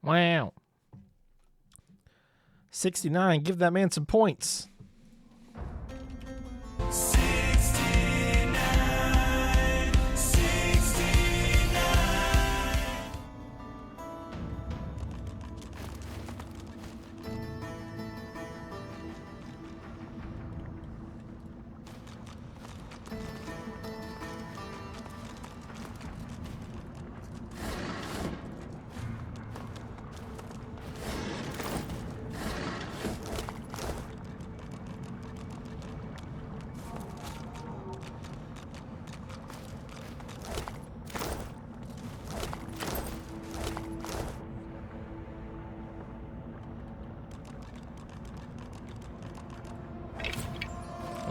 Wow. 69. Give that man some points. 69, 69.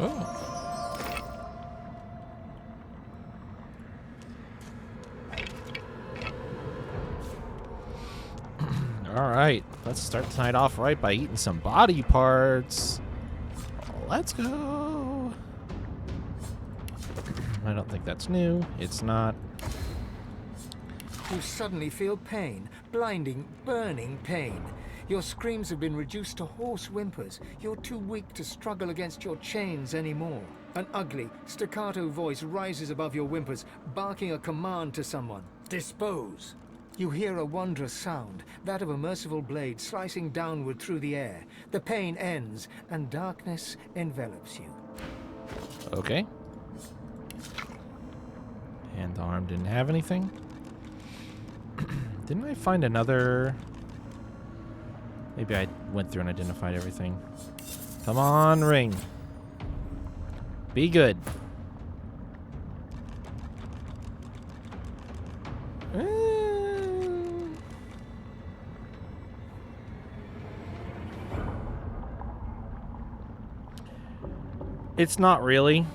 Oh. All right. Let's start tonight off right by eating some body parts. Let's go. I don't think that's new. It's not. You suddenly feel pain, blinding, burning pain. Your screams have been reduced to hoarse whimpers. You're too weak to struggle against your chains anymore. An ugly, staccato voice rises above your whimpers, barking a command to someone. Dispose. You hear a wondrous sound, that of a merciful blade slicing downward through the air. The pain ends, and darkness envelops you. Okay. And the arm didn't have anything. Didn't I find another... Maybe I went through and identified everything. Come on, ring. Be good. It's not really.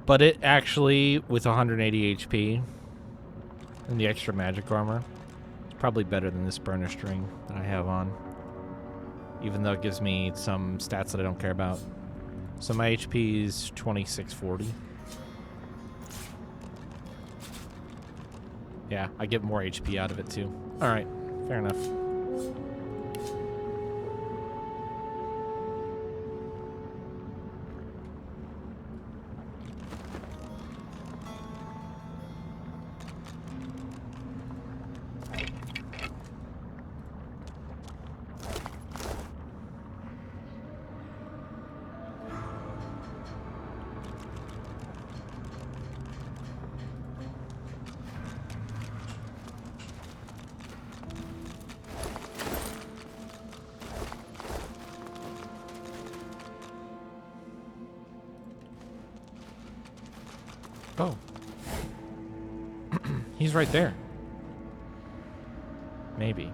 But it actually, with 180 HP and the extra magic armor, it's probably better than this burner string that I have on. Even though it gives me some stats that I don't care about. So my HP is 2640. Yeah, I get more HP out of it too. Alright, fair enough. Oh. He's right there. Maybe.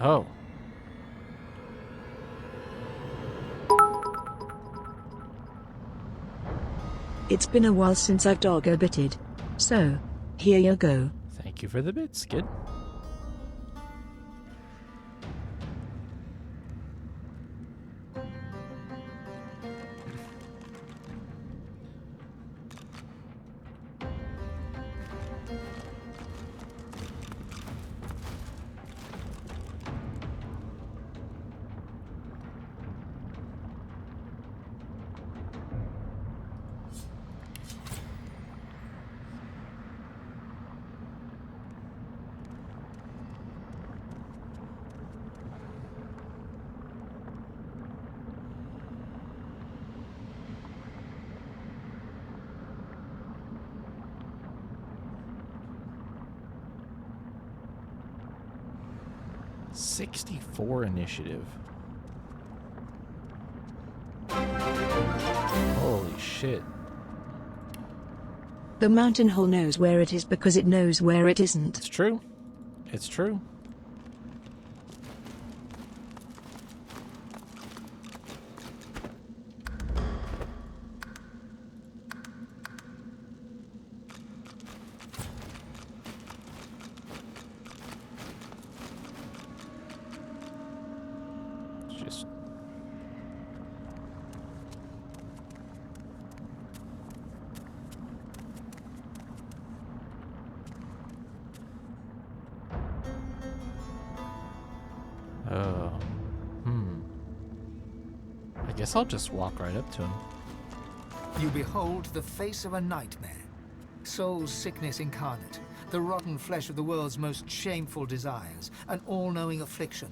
Oh. It's been a while since I've dog bitted. So, here you go. Thank you for the bits, kid. .64 initiative. Holy shit. The mountain hole knows where it is because it knows where it isn't. It's true. It's true. guess I'll just walk right up to him. You behold the face of a nightmare. Soul's sickness incarnate. The rotten flesh of the world's most shameful desires. An all-knowing affliction.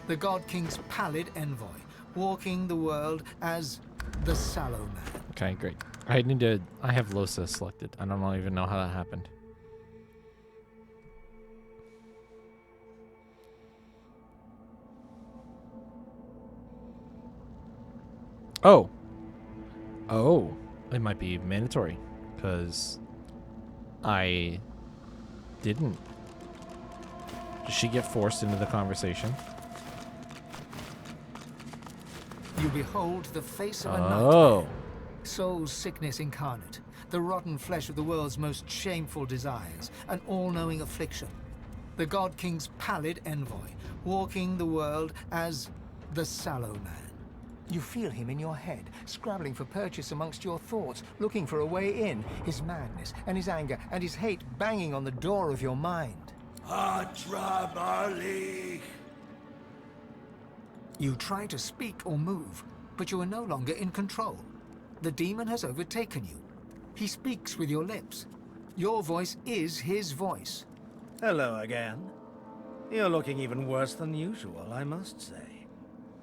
The God King's pallid envoy. Walking the world as the sallow man. Okay, great. I have Losa selected. I don't even know how that happened. Oh. Oh. It might be mandatory. Because I didn't. Did she get forced into the conversation? You behold the face of a Oh. nightmare. Soul's sickness incarnate. The rotten flesh of the world's most shameful desires. An all-knowing affliction. The God King's pallid envoy. Walking the world as the sallow man. You feel him in your head, scrabbling for purchase amongst your thoughts, looking for a way in. His madness and his anger and his hate banging on the door of your mind. Atramali. You try to speak or move, but you are no longer in control. The demon has overtaken you. He speaks with your lips. Your voice is his voice. Hello again. You're looking even worse than usual, I must say.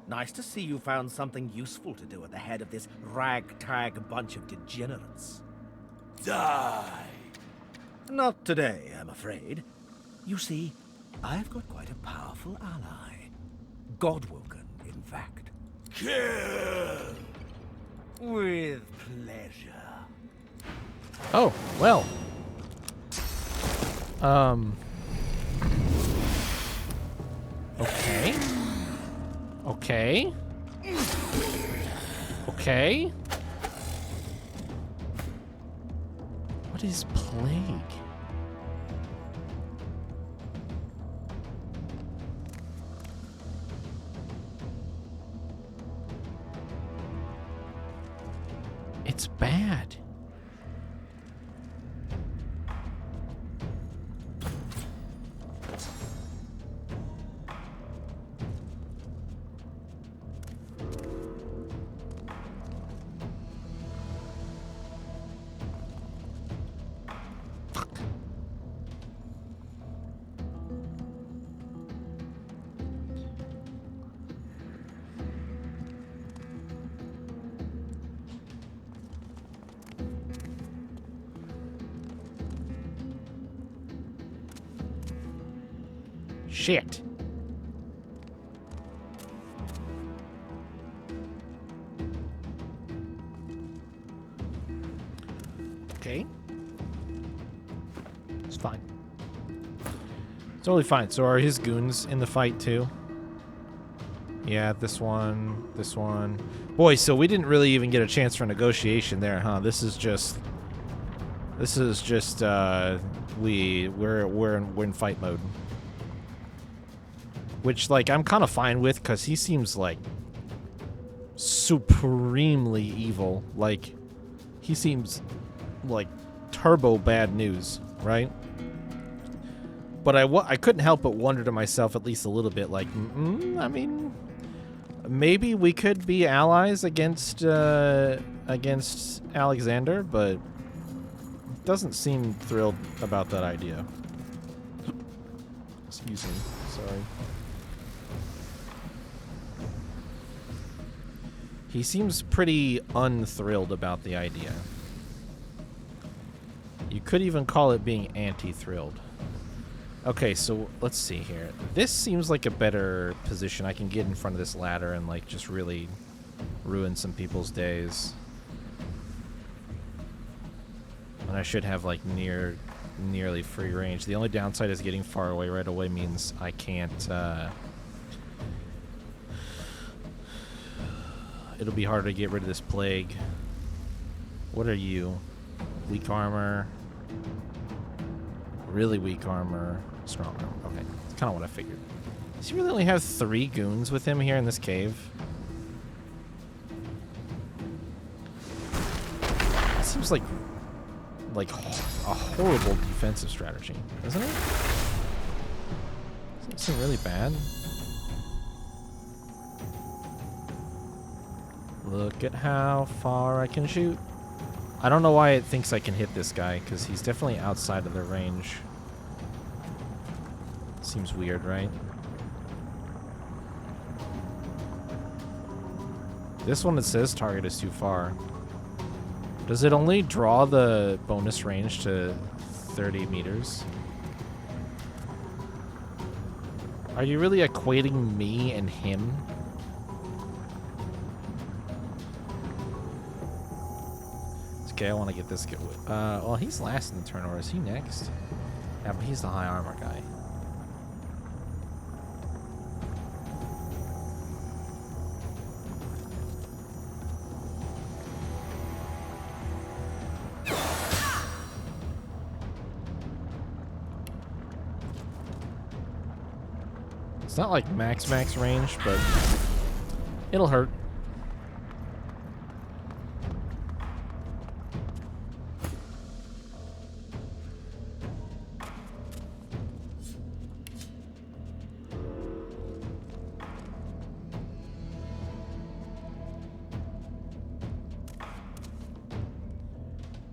Nice to see you found something useful to do at the head of this ragtag bunch of degenerates. Die. Not today, I'm afraid. You see, I've got quite a powerful ally. Godwoken, in fact. Kill. With pleasure. Oh, well. Okay. Okay. Okay. What is plague? It's bad. Shit. Okay. It's fine. It's totally fine. So are his goons in the fight too? Yeah, this one, this one. Boy, so we didn't really even get a chance for negotiation there, huh? This is just we're in fight mode. Which, like, I'm kind of fine with, because he seems, like, supremely evil. Like, he seems like turbo bad news, right? But I couldn't help but wonder to myself at least a little bit, like, I mean, maybe we could be allies against Alexander, but doesn't seem thrilled about that idea. Excuse me, sorry. He seems pretty unthrilled about the idea. You could even call it being anti-thrilled. Okay, so let's see here. This seems like a better position. I can get in front of this ladder and, like, just really ruin some people's days. And I should have, like, nearly free range. The only downside is getting far away right away means I can't, it'll be harder to get rid of this plague. What are you? Weak armor. Really weak armor. Strong armor. Okay. That's kind of what I figured. Does he really only have 3 goons with him here in this cave? That seems like a horrible defensive strategy, doesn't it? Doesn't it seem really bad? Look at how far I can shoot. I don't know why it thinks I can hit this guy, because he's definitely outside of the range. Seems weird, right? This one, it says target is too far. Does it only draw the bonus range to 30 meters? Are you really equating me and him? Okay, I want to get this guy. Well, he's last in the turn, or is he next? Yeah, but he's the high armor guy. It's not like max range, but it'll hurt.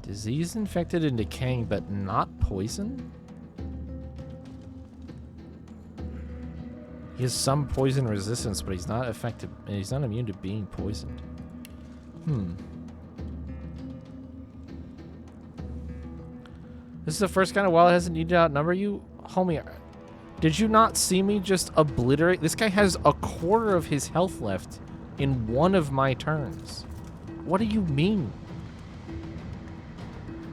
Disease infected and decaying, but not poison? He has some poison resistance, but he's not affected, and he's not immune to being poisoned. This is the first kind of wild hasn't needed to outnumber you? Homie, did you not see me just obliterate? This guy has a quarter of his health left in one of my turns. What do you mean?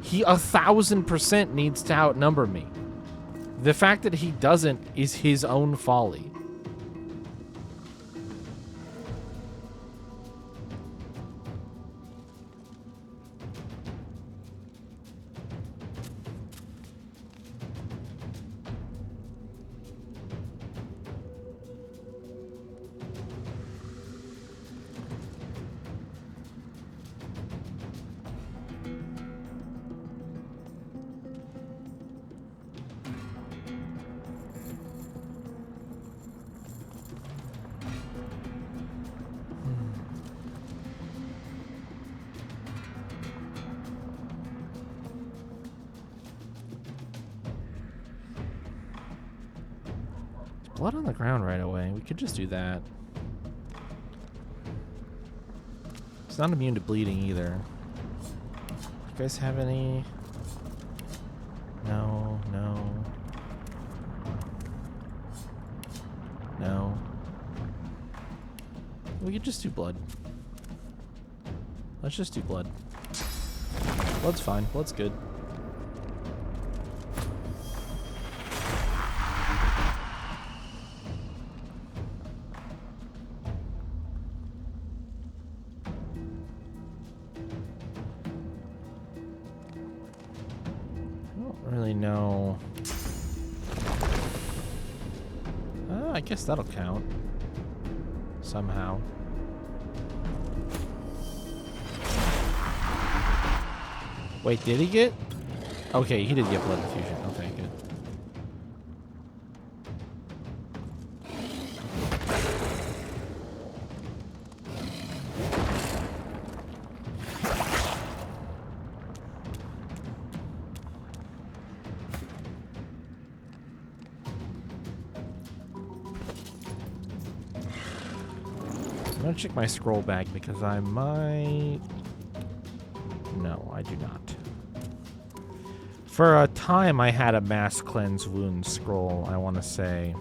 He 1000% needs to outnumber me. The fact that he doesn't is his own folly. Blood on the ground right away. We could just do that. It's not immune to bleeding either. You guys have any? No, no. No. We could just do blood. Let's just do blood. Blood's fine. Blood's good. No. I guess that'll count. Somehow. Wait, did he get? Okay, he did get blood infusion. Okay, good. I'm gonna check my scroll bag because I might... No, I do not. For a time, I had a mass cleanse wound scroll, I want to say.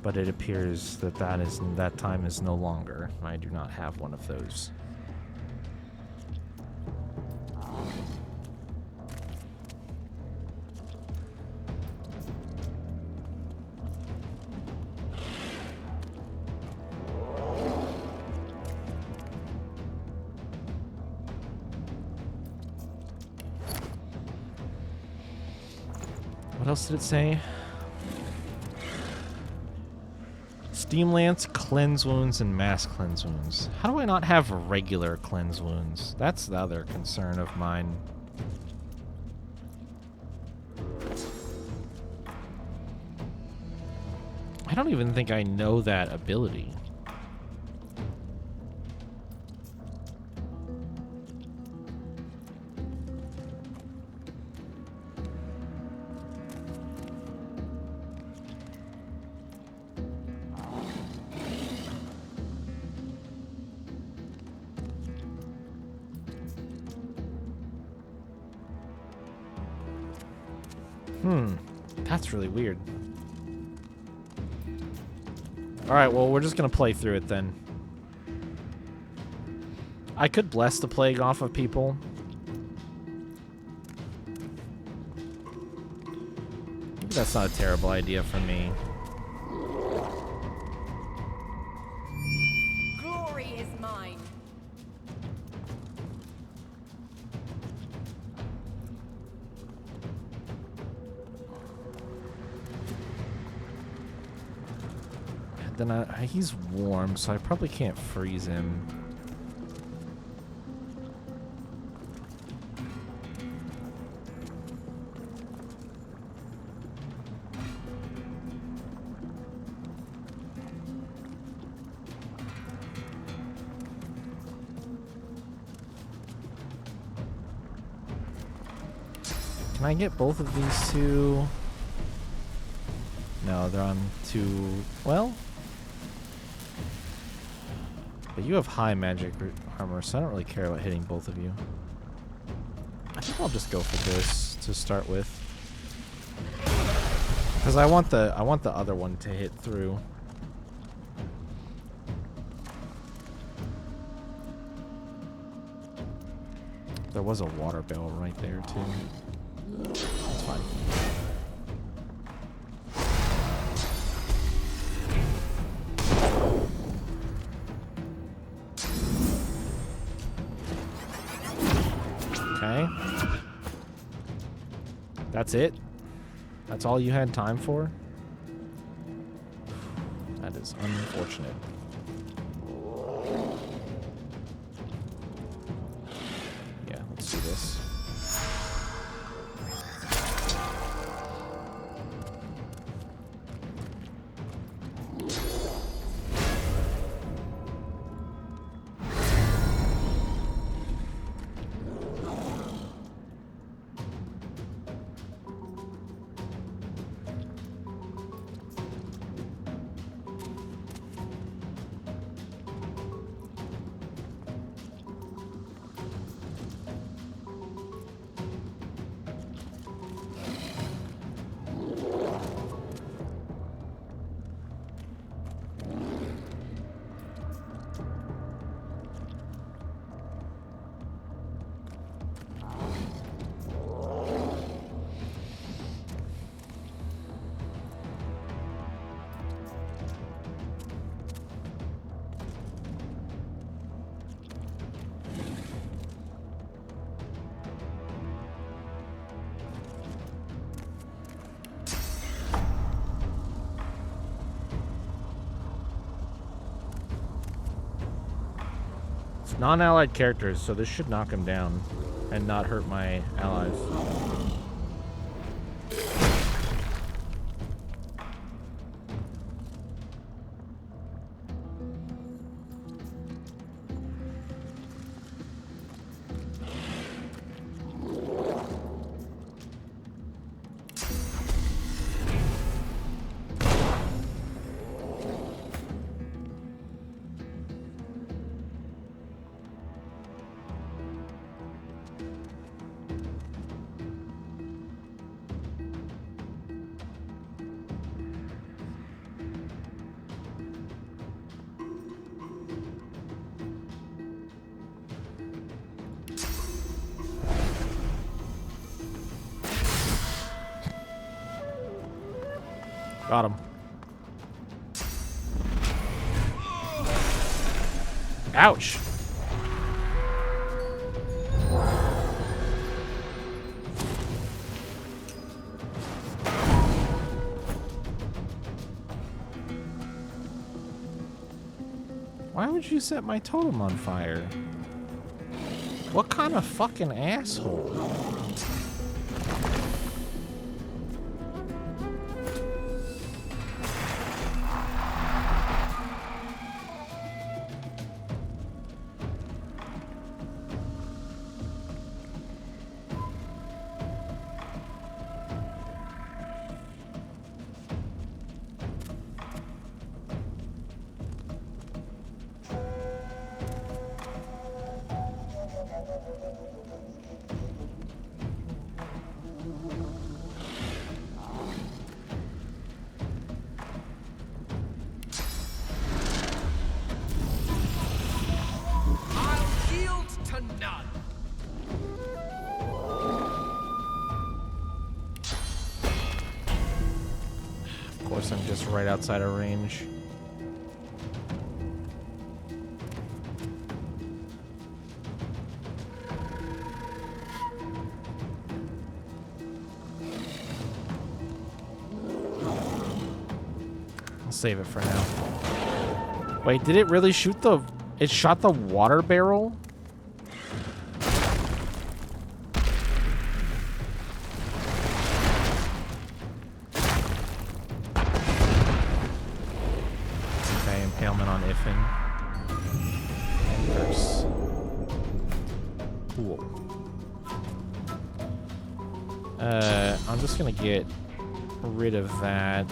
But it appears that that time is no longer. I do not have one of those. What else did it say? Steam Lance, Cleanse Wounds, and Mass Cleanse Wounds. How do I not have regular Cleanse Wounds? That's the other concern of mine. I don't even think I know that ability. That's really weird. Alright, well, we're just gonna play through it then. I could bless the plague off of people. Maybe that's not a terrible idea for me. Glory is mine. Then he's warm, so I probably can't freeze him. Can I get both of these two? No, they're on two. Well, but you have high magic armor, so I don't really care about hitting both of you. I think I'll just go for this to start with, because I want the other one to hit through. There was a water barrel right there too. That's fine. Okay. That's it? That's all you had time for? That is unfortunate. Yeah, let's do this. Non-allied characters, so this should knock him down and not hurt my allies. Got him. Ouch. Why would you set my totem on fire? What kind of fucking asshole? course I'm just right outside of range. I'll save it for now. Wait, did it really shoot the... It shot the water barrel? Okay, impalement on Iffin. And curse. Cool. I'm just gonna get rid of that.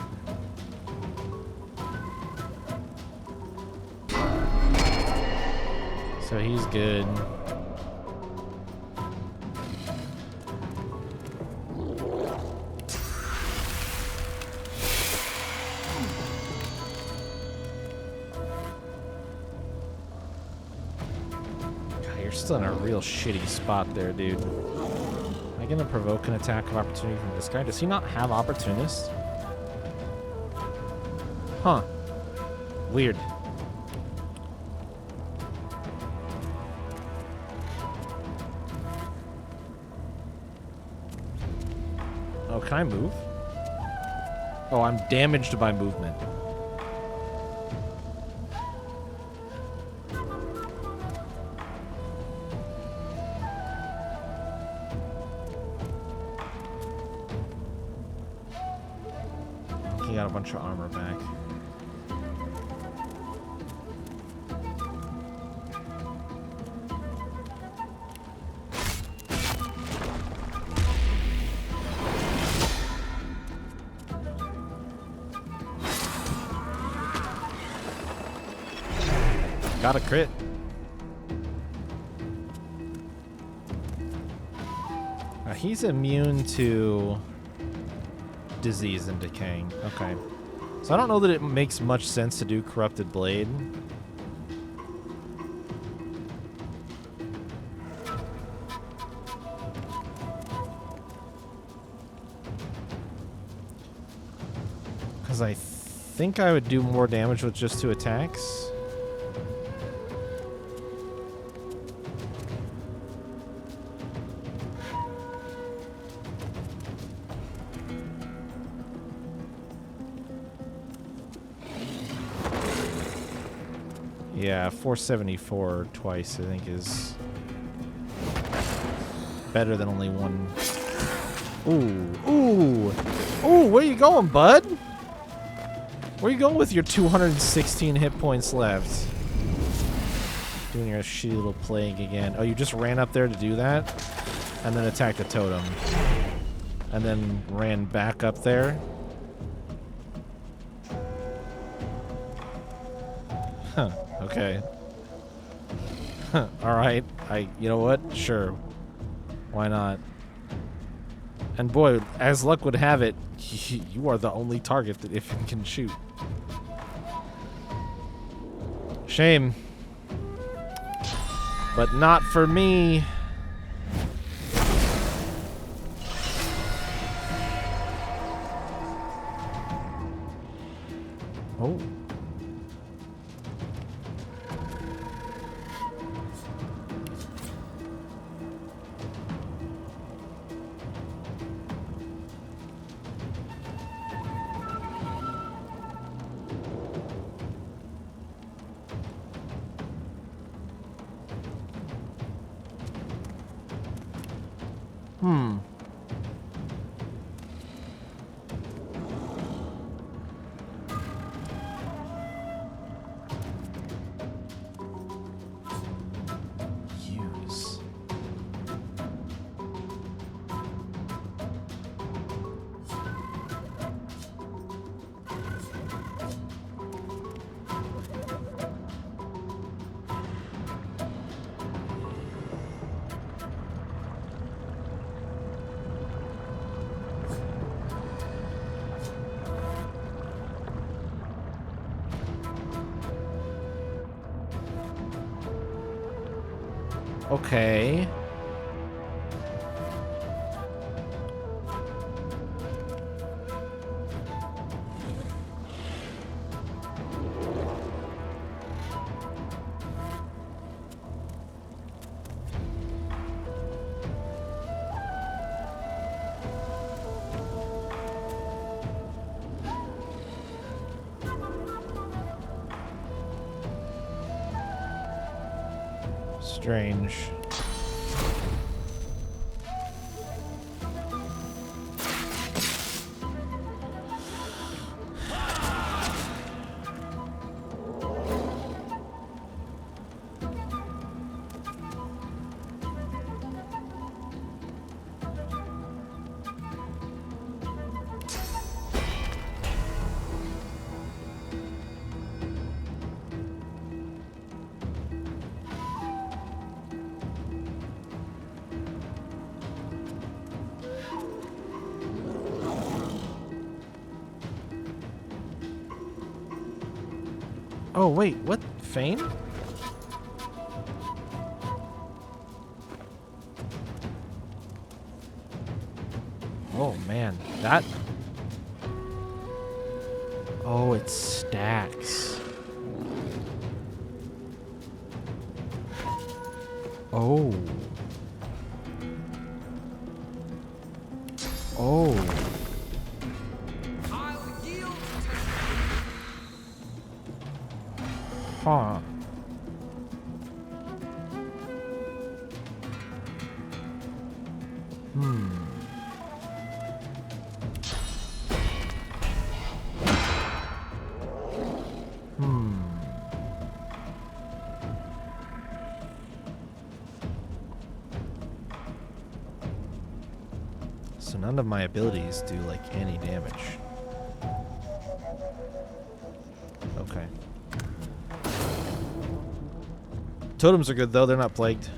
So he's good. God, you're still in a real shitty spot there, dude. Am I gonna provoke an attack of opportunity from this guy? Does he not have opportunist? Huh. Weird. Oh, can I move? Oh, I'm damaged by movement. He got a bunch of armor back. Got a crit. He's immune to disease and decaying. Okay. So I don't know that it makes much sense to do Corrupted Blade. Because I think I would do more damage with just 2 attacks. Yeah, 474 twice, I think, is better than only one. Ooh, ooh, ooh, where you going, bud? Where you going with your 216 hit points left? Doing your shitty little plague again. Oh, you just ran up there to do that? And then attacked the totem. And then ran back up there? Huh. Okay. Alright. You know what? Sure. Why not? And boy, as luck would have it, you are the only target that Iffin can shoot. Shame. But not for me. Oh. Use. Okay. strange. Oh, wait, what? Fame? Oh, man. That... Oh, it stacks. Oh. Oh. Huh. So none of my abilities do, like, any damage. Okay. Totems are good, though. They're not plagued.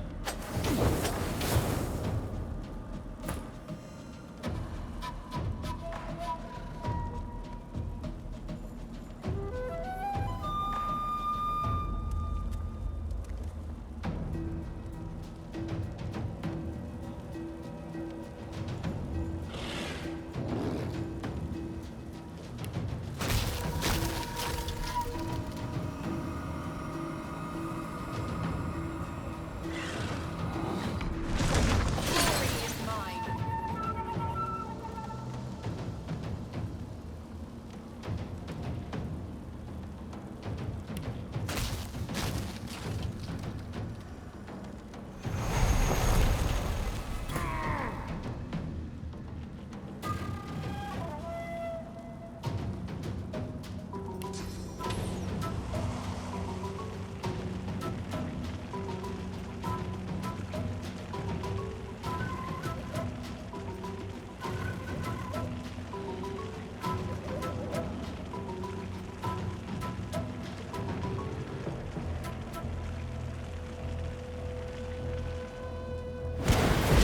Glory is mine.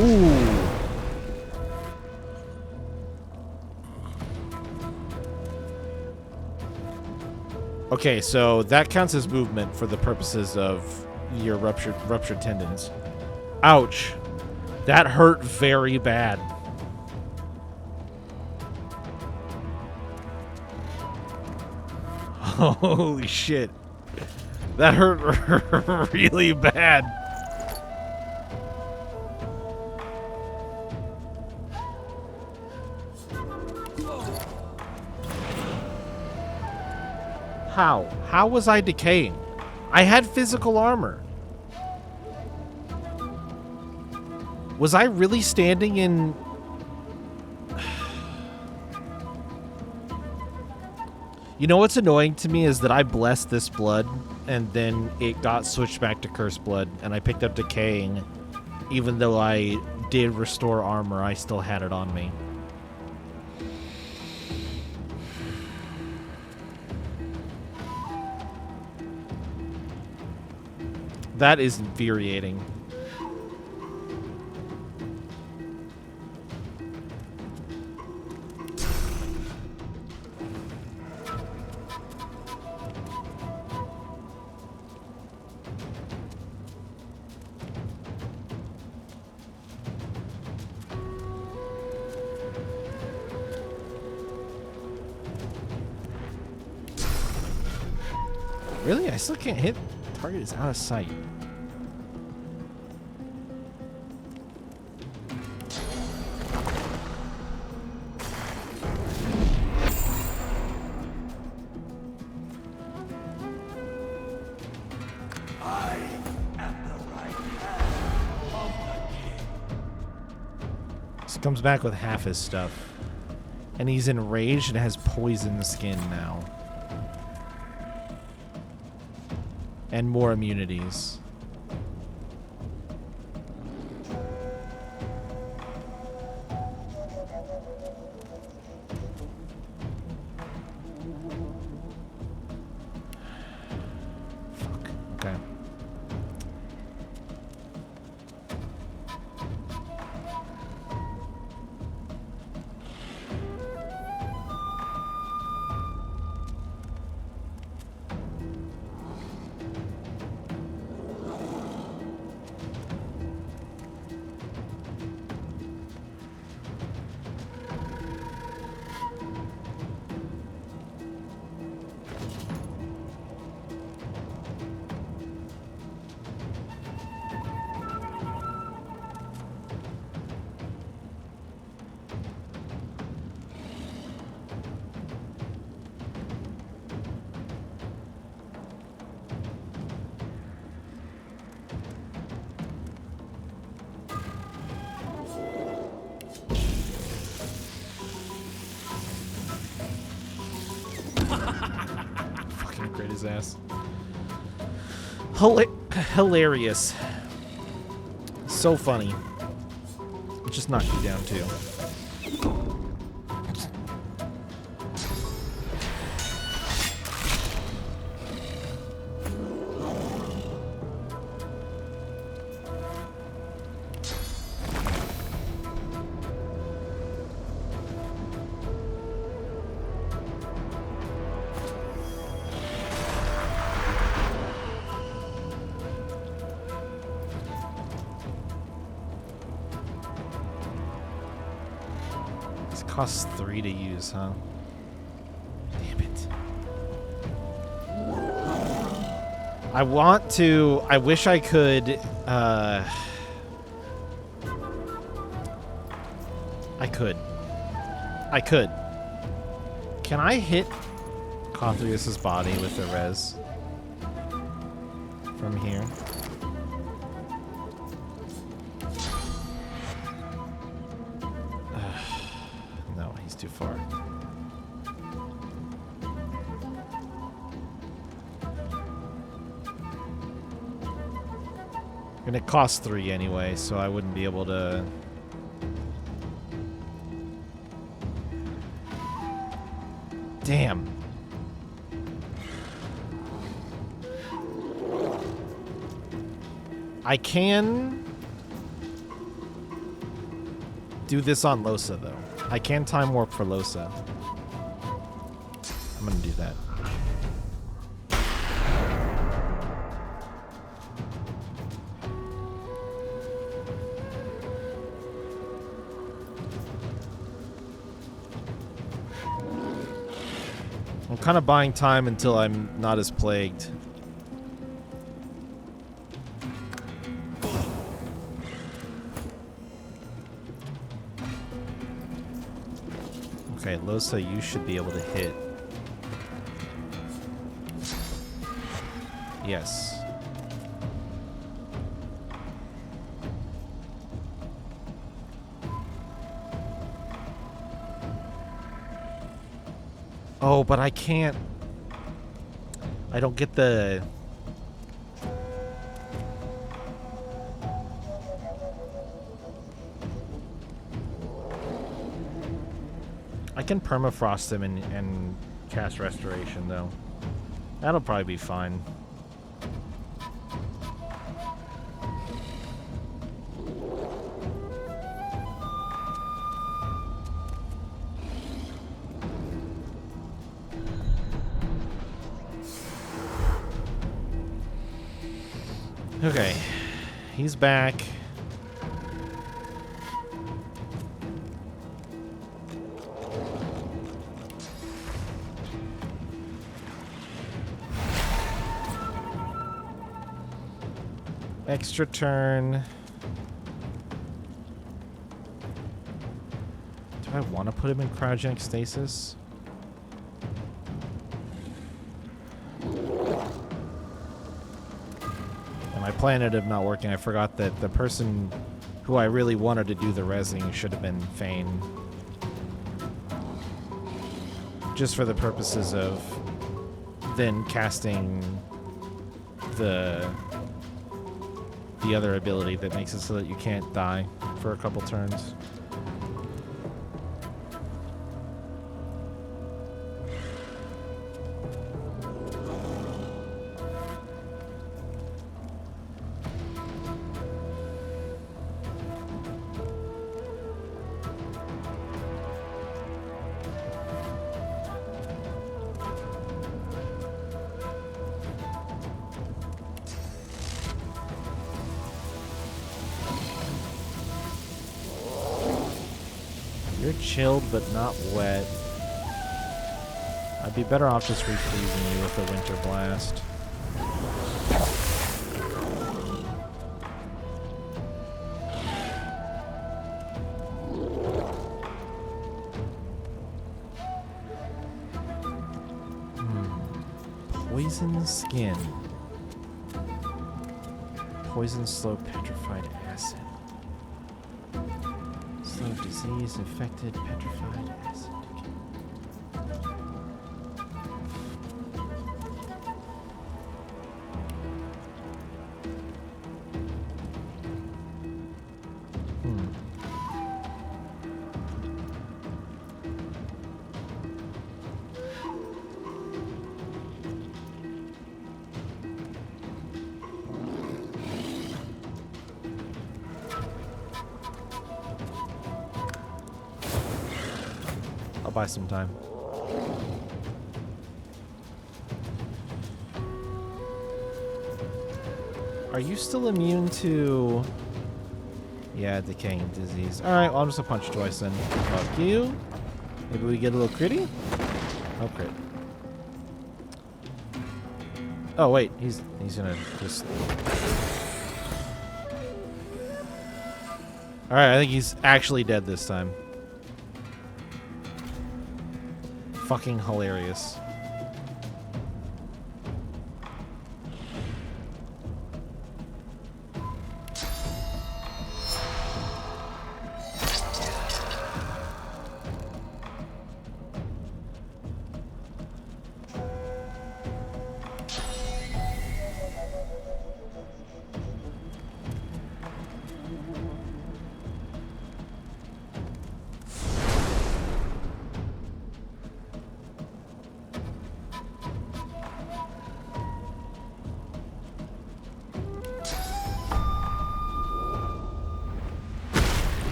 Ooh. Okay, so that counts as movement for the purposes of your ruptured tendons. Ouch. That hurt very bad. Holy shit. That hurt really bad. How? How was I decaying? I had physical armor. Was I really standing in... You know what's annoying to me is that I blessed this blood, and then it got switched back to cursed blood, and I picked up decaying. Even though I did restore armor, I still had it on me. That is infuriating. Really? I still can't hit. Target is out of sight. I am the right Just comes back with half his stuff. And he's enraged and has poison skin now. And more immunities. Fuck. Okay. Fucking great his ass. Hilarious. So funny. It just knocked you down too. Costs 3 to use, huh? Damn it. I want to... I wish I could... I could. Can I hit Cothrius's body with the res? From here? Too far. And it costs 3 anyway, so I wouldn't be able to... Damn. I can do this on Losa, though. I can time warp for Losa. I'm gonna do that. I'm kind of buying time until I'm not as plagued. Okay, Losa, you should be able to hit. Yes. Oh, but I can't. I don't get the... I can permafrost him and cast Restoration, though. That'll probably be fine. Okay. He's back. Extra turn. Do I want to put him in cryogenic stasis? And my plan ended up not working. I forgot that the person who I really wanted to do the rezzing should have been Fane. Just for the purposes of then casting the other ability that makes it so that you can't die for a couple turns. You're chilled but not wet. I'd be better off just refreezing you with the Winter Blast. Poison skin. Poison slow petrified acid. Slow disease infected petrified acid. I'll buy some time. Are you still immune to... Yeah, decaying disease. Alright, well, I'm just a punch choice then. Fuck you. Maybe we get a little critty? Oh, crit. Oh, wait. He's gonna just... Alright, I think he's actually dead this time. Fucking hilarious.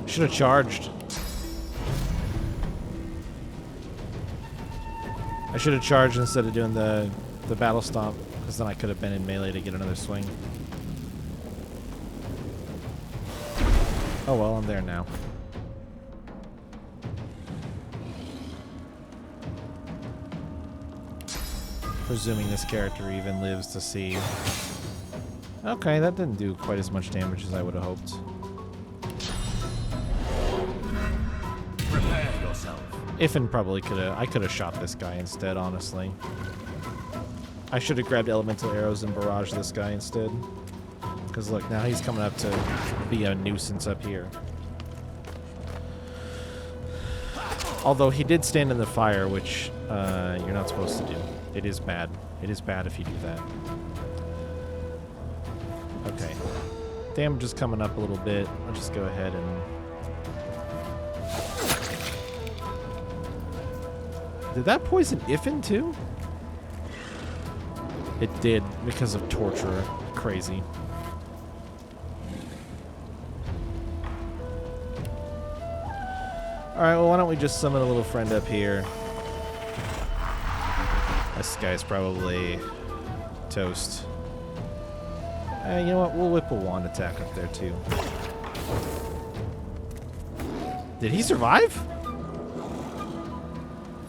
Should have charged. I should have charged instead of doing the battle stomp, because then I could have been in melee to get another swing. Oh well, I'm there now. Presuming this character even lives to see. Okay, that didn't do quite as much damage as I would have hoped. Ifin probably could have. I could have shot this guy instead, honestly. I should have grabbed elemental arrows and barraged this guy instead. Because look, now he's coming up to be a nuisance up here. Although he did stand in the fire, which you're not supposed to do. It is bad. It is bad if you do that. Okay. Damage is coming up a little bit. I'll just go ahead and... Did that poison Ifin too? It did, because of torture. Crazy. Alright, well, why don't we just summon a little friend up here? This guy's probably toast. You know what? We'll whip a wand attack up there too. Did he survive?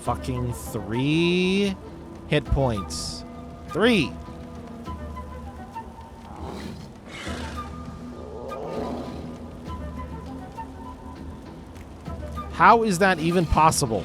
Fucking 3 hit points. 3! How is that even possible?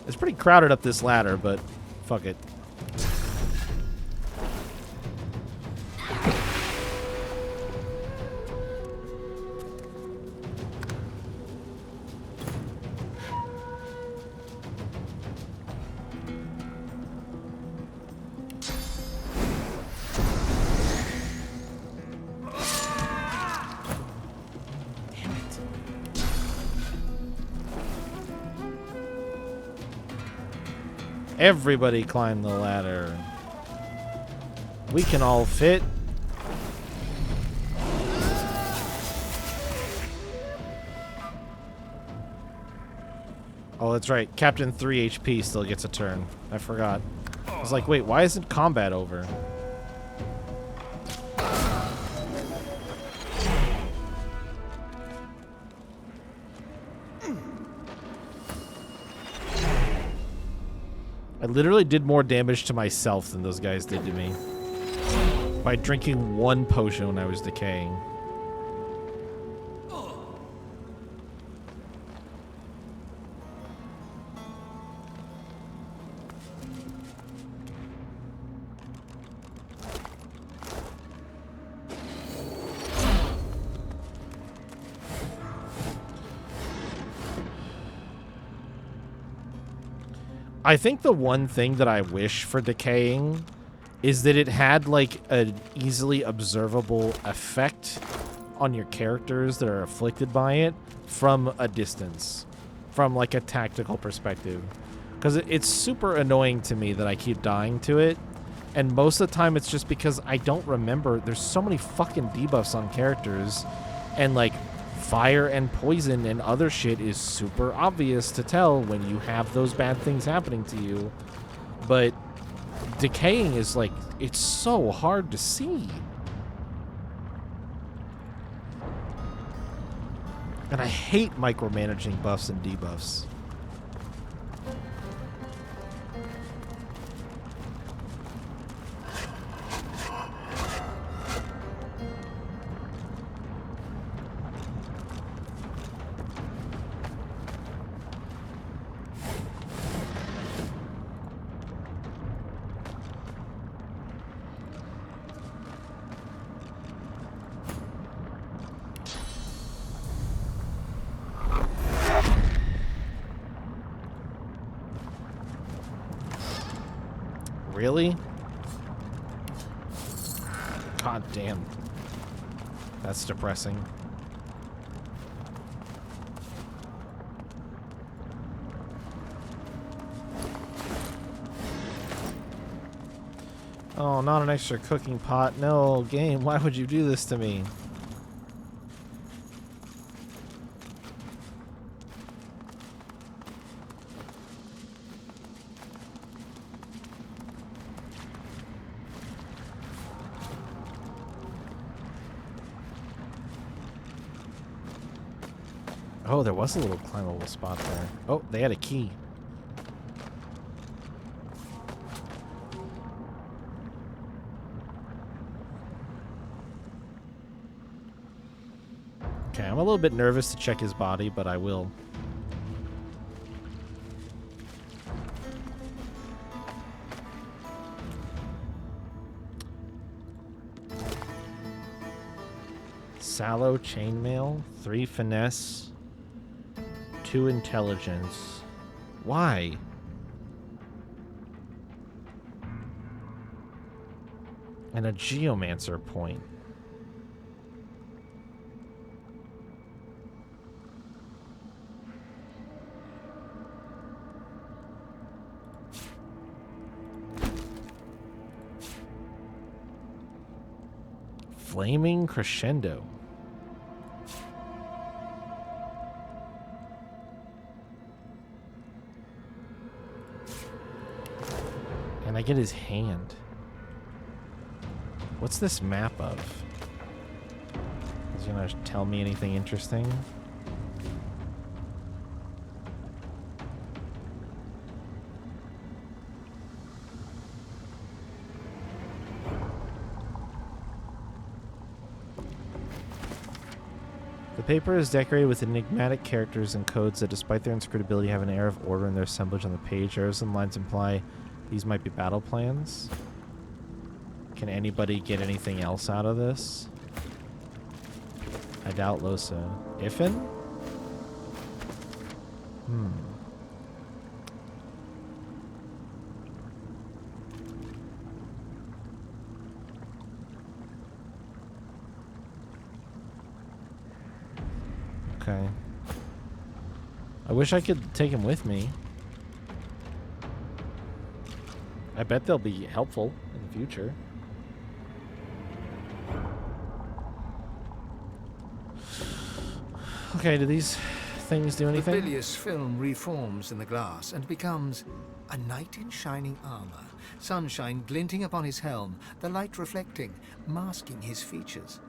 It's pretty crowded up this ladder, but fuck it. Everybody climb the ladder. We can all fit. Oh, that's right. Captain 3 HP still gets a turn. I forgot. I was like, wait, why isn't combat over? I literally did more damage to myself than those guys did to me. By drinking one potion when I was decaying. I think the one thing that I wish for decaying is that it had like an easily observable effect on your characters that are afflicted by it from a distance, from like a tactical perspective. Because it's super annoying to me that I keep dying to it, and most of the time it's just because I don't remember. There's so many fucking debuffs on characters, and like fire and poison and other shit is super obvious to tell when you have those bad things happening to you. But decaying is like, it's so hard to see. And I hate micromanaging buffs and debuffs. Really? God damn. That's depressing. Oh, not an extra cooking pot. No, game, why would you do this to me? Oh, there was a little climbable spot there. Oh, they had a key. Okay, I'm a little bit nervous to check his body, but I will. Sallow chainmail, 3 finesse, 2 intelligence. Why? And a geomancer point. Flaming crescendo. And I get his hand? What's this map of? Is he gonna tell me anything interesting? The paper is decorated with enigmatic characters and codes that, despite their inscrutability, have an air of order in their assemblage on the page. Arrows and lines imply these might be battle plans. Can anybody get anything else out of this? I doubt Losa. Ifin? Okay. I wish I could take him with me. I bet they'll be helpful in the future. Okay, do these things do The anything? bilious film reforms in the glass and becomes a knight in shining armor, sunshine glinting upon his helm, the light reflecting, masking his features.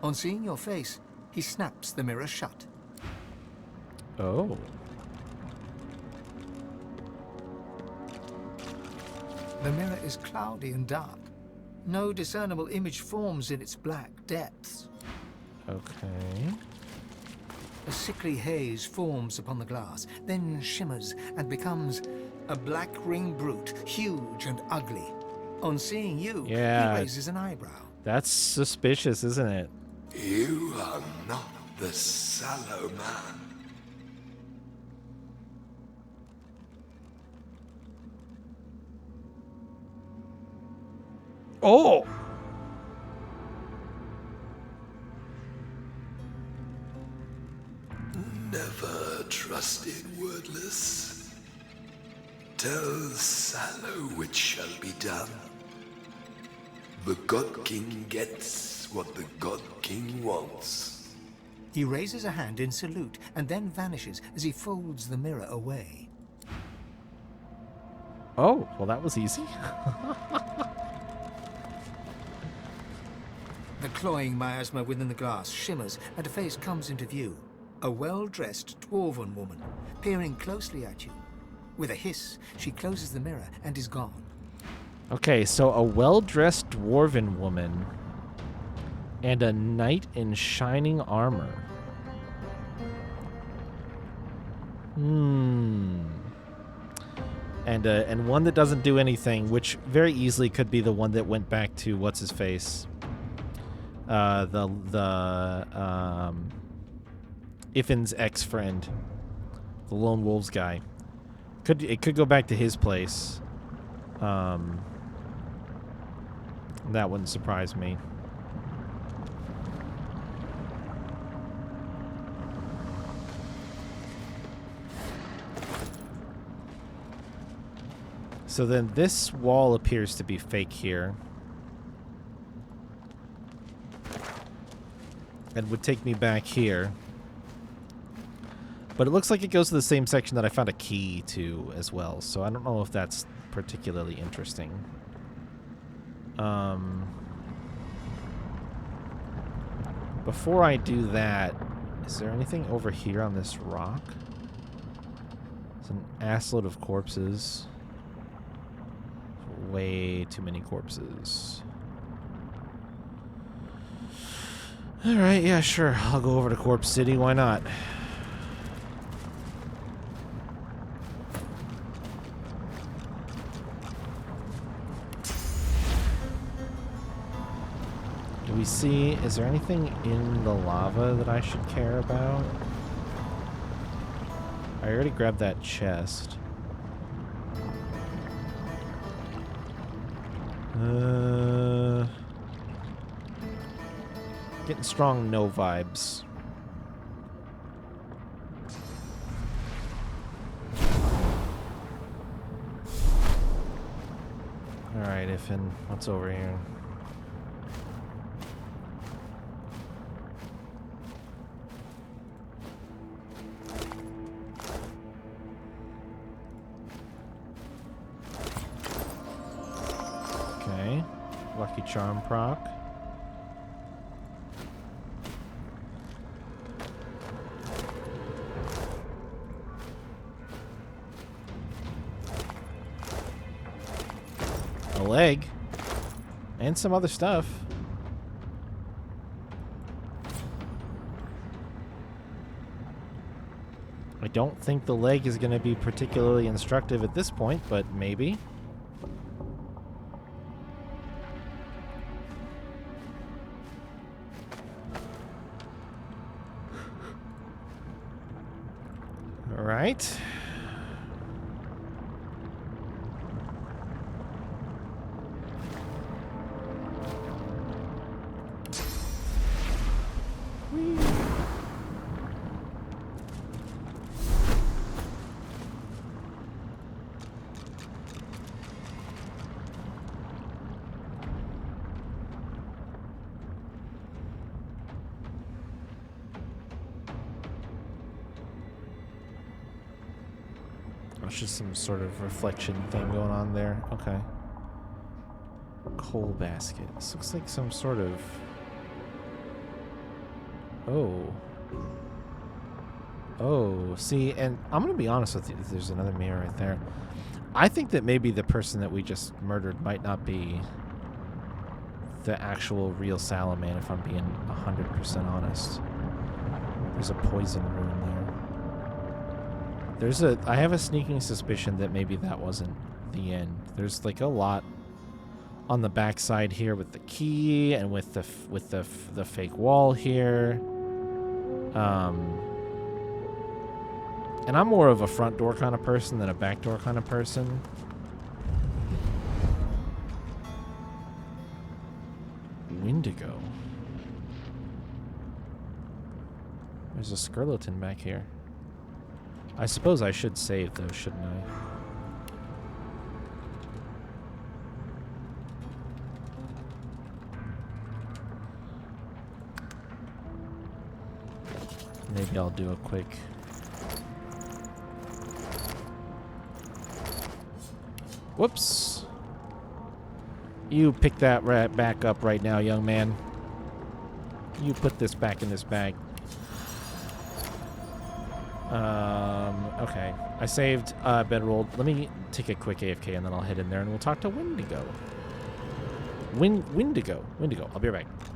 On seeing your face, he snaps the mirror shut. Oh. The mirror is cloudy and dark. No discernible image forms in its black depths. Okay. A sickly haze forms upon the glass, then shimmers and becomes a black ring brute, huge and ugly. On seeing you, Yeah. he raises an eyebrow. That's suspicious, isn't it? You are not the sallow man. Oh! Never trusted wordless. Tell Sallow which shall be done. The God King gets what the God King wants. He raises a hand in salute and then vanishes as he folds the mirror away. Oh, well that was easy. The cloying miasma within the glass shimmers and a face comes into view. A well-dressed dwarven woman, peering closely at you. With a hiss, she closes the mirror and is gone. Okay, so a well-dressed dwarven woman and a knight in shining armor. And one that doesn't do anything, which very easily could be the one that went back to what's his face, Iffin's ex-friend, the Lone Wolves guy. It could go back to his place. That wouldn't surprise me. So then this wall appears to be fake here. And would take me back here. But it looks like it goes to the same section that I found a key to as well. So I don't know if that's particularly interesting. Before I do that, is there anything over here on this rock? It's an assload of corpses. Way too many corpses. Alright, yeah, sure. I'll go over to Corpse City. Why not? Do we see... Is there anything in the lava that I should care about? I already grabbed that chest. Getting strong no vibes. Alright, Iffin, what's over here? Lucky Charm proc. A leg. And some other stuff. I don't think the leg is going to be particularly instructive at this point, but maybe. All right. It's just some sort of reflection thing going on there. Okay. Coal basket. This looks like some sort of... Oh. Oh, see, and I'm going to be honest with you. There's another mirror right there. I think that maybe the person that we just murdered might not be the actual real Salaman, if I'm being 100% honest. There's a poison rune there. I have a sneaking suspicion that maybe that wasn't the end. There's like a lot on the backside here with the key and with the fake wall here. And I'm more of a front door kind of person than a back door kind of person. Wendigo. There's a skeleton back here. I suppose I should save those, shouldn't I? Maybe I'll do a quick... Whoops. You pick that back up right now, young man. You put this back in this bag. Okay. I saved, bedrolled. Let me take a quick AFK and then I'll head in there and we'll talk to Wendigo. Wendigo. I'll be right back.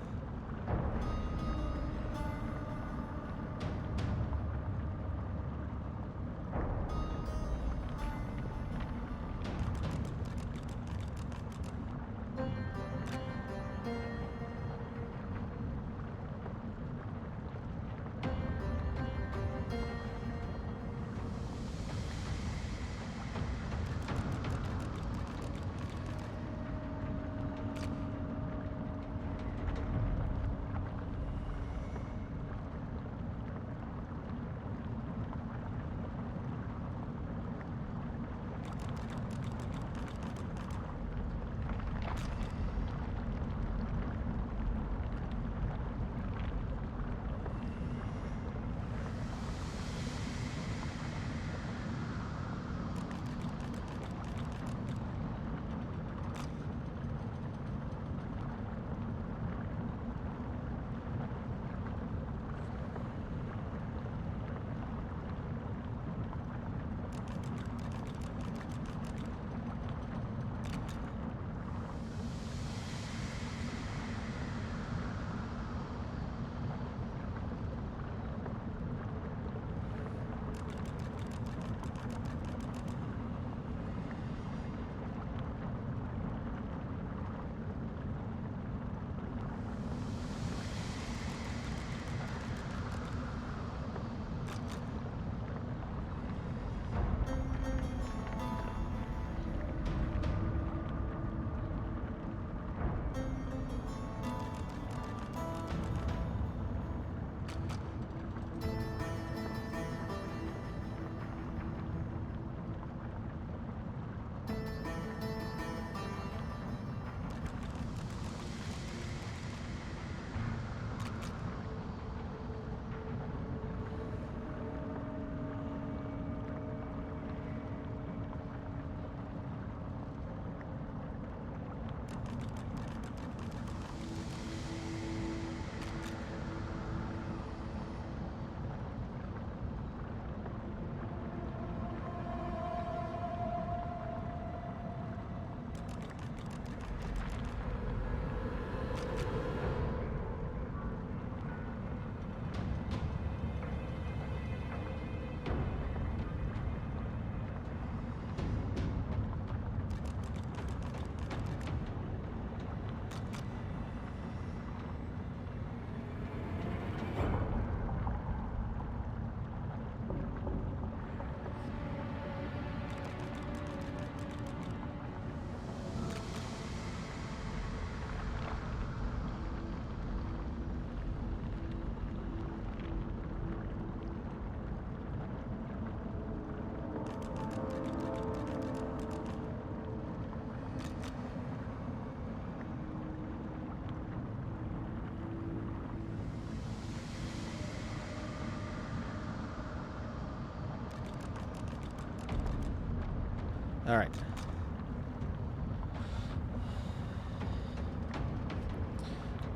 All right.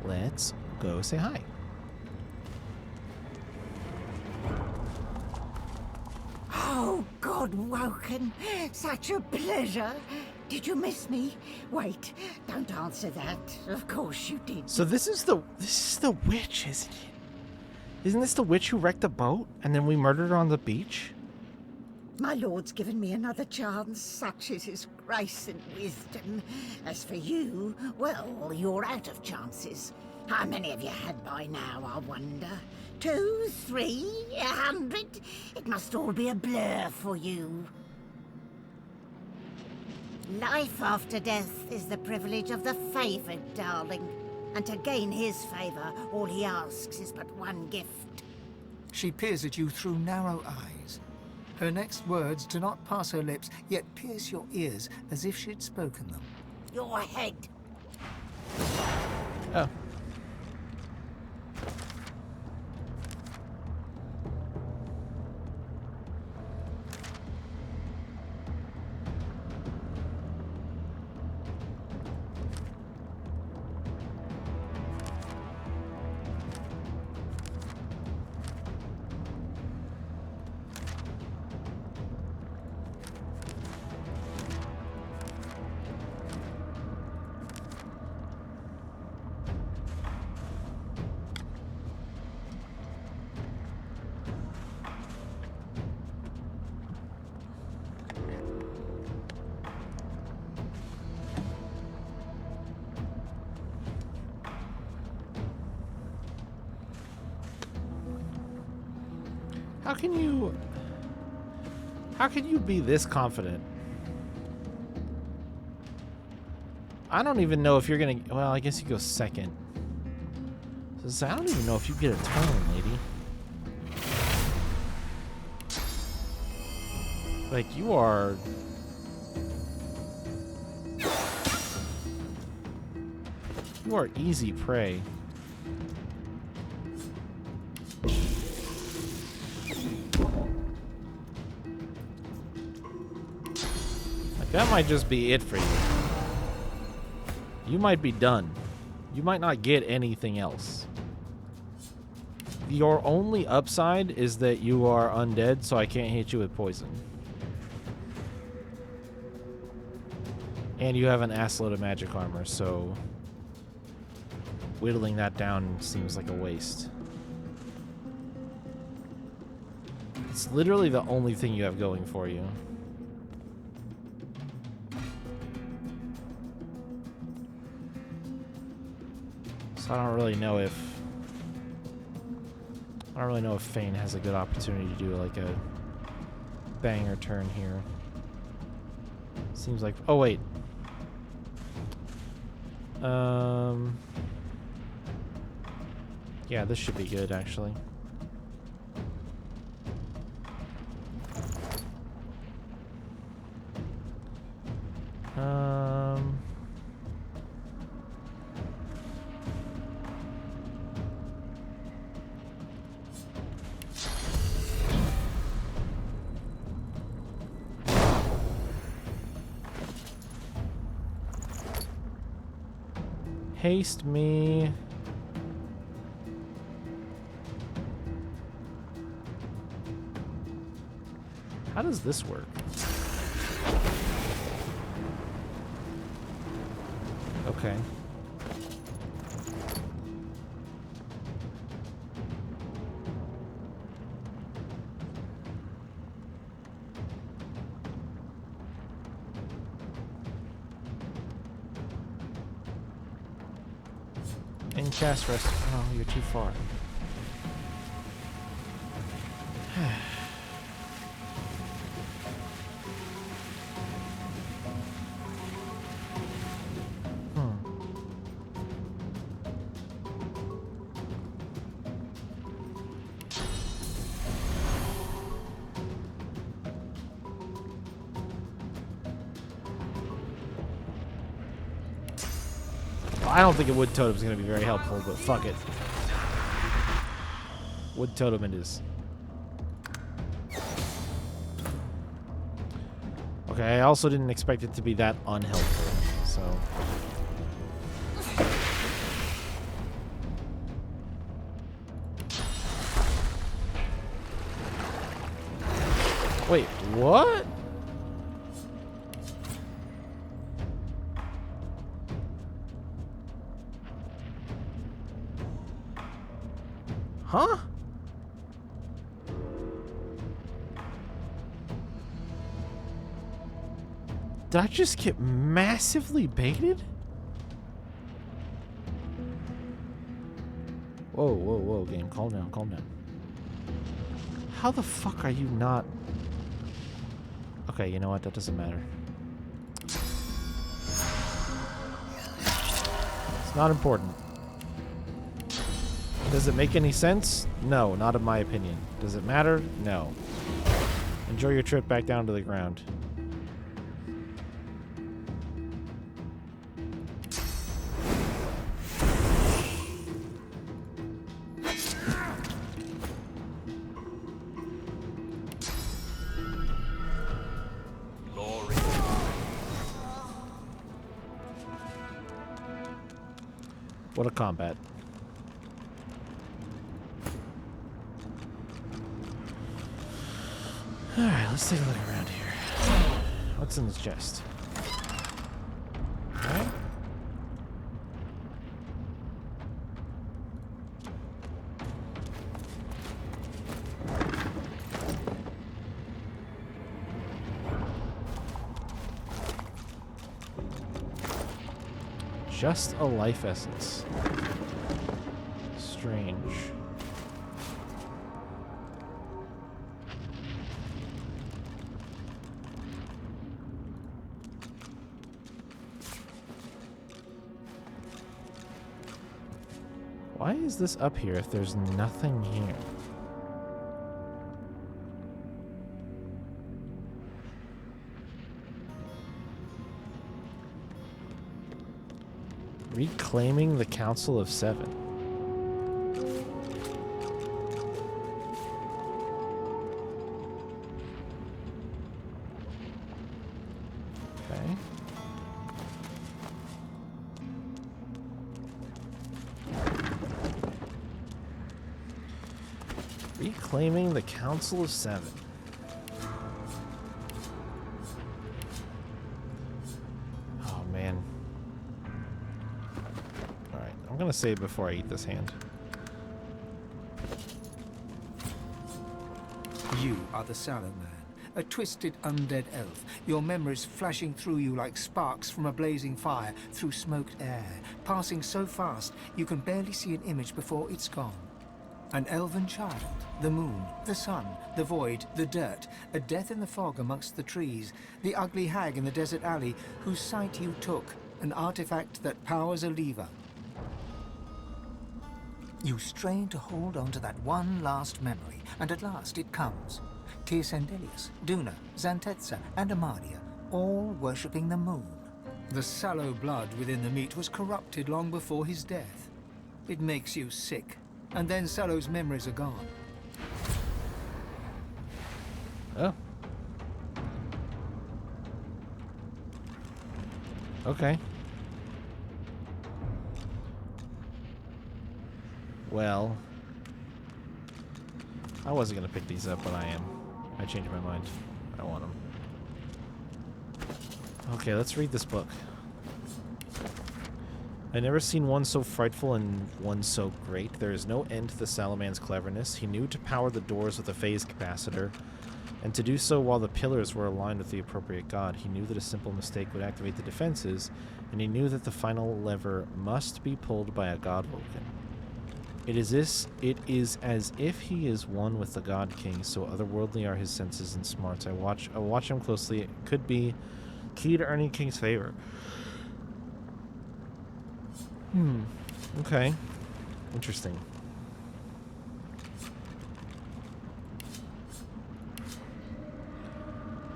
Let's go say hi. Oh, God, Woken. Such a pleasure. Did you miss me? Wait, don't answer that. Of course you did. So this is the witch, isn't it? Isn't this the witch who wrecked the boat and then we murdered her on the beach? My lord's given me another chance, such is his grace and wisdom. As for you, well, you're out of chances. How many have you had by now, I wonder? 2, 3, 100? It must all be a blur for you. Life after death is the privilege of the favored, darling. And to gain his favor, all he asks is but one gift. She peers at you through narrow eyes. Her next words do not pass her lips, yet pierce your ears as if she'd spoken them. Your head. Oh. How can you be this confident? I don't even know if you're gonna, well, I guess you go second. So I don't even know if you get a turn, lady. Like, you are... You are easy prey. That might just be it for you. You might be done. You might not get anything else. Your only upside is that you are undead, so I can't hit you with poison. And you have an assload of magic armor, so whittling that down seems like a waste. It's literally the only thing you have going for you. I don't really know if Fane has a good opportunity to do like a banger turn here. Seems like, oh wait. Yeah, this should be good actually. Haste me. How does this work? Okay. And cast rest. Oh, you're too far. I don't think a wood totem is going to be very helpful, but fuck it. Wood totem it is. Okay, Okay, I also didn't expect it to be that unhelpful, so... Wait, what? Huh? Did I just get massively baited? Whoa, whoa, whoa, game. Calm down, calm down. How the fuck are you not... Okay, you know what? That doesn't matter. It's not important. Does it make any sense? No, not in my opinion. Does it matter? No. Enjoy your trip back down to the ground. What a combat. Alright, let's take a look around here. What's in this chest? Alright. Just a life essence. Strange. Why is this up here if there's nothing here? Reclaiming the Council of Seven. Okay. Reclaiming the Council of Seven. Oh, man. Alright, I'm gonna save before I eat this hand. You are the Sallow Man, a twisted undead elf, your memories flashing through you like sparks from a blazing fire through smoked air, passing so fast you can barely see an image before it's gone. An elven child, the moon, the sun, the void, the dirt, a death in the fog amongst the trees, the ugly hag in the desert alley whose sight you took, an artifact that powers a lever. You strain to hold on to that one last memory, and at last it comes. Tir Sendelius, Duna, Xantetza, and Amalia, all worshipping the moon. The sallow blood within the meat was corrupted long before his death. It makes you sick, and then Sallow's memories are gone. Oh. Okay. Well, I wasn't going to pick these up, but I am. I changed my mind. I want them. Okay, let's read this book. I've never seen one so frightful and one so great. There is no end to the Salaman's cleverness. He knew to power the doors with a phase capacitor, and to do so while the pillars were aligned with the appropriate god. He knew that a simple mistake would activate the defenses, and he knew that the final lever must be pulled by a godwoken. It is as if he is one with the God King, so otherworldly are his senses and smarts. I watch him closely. It could be key to earning King's favor. Okay. Interesting.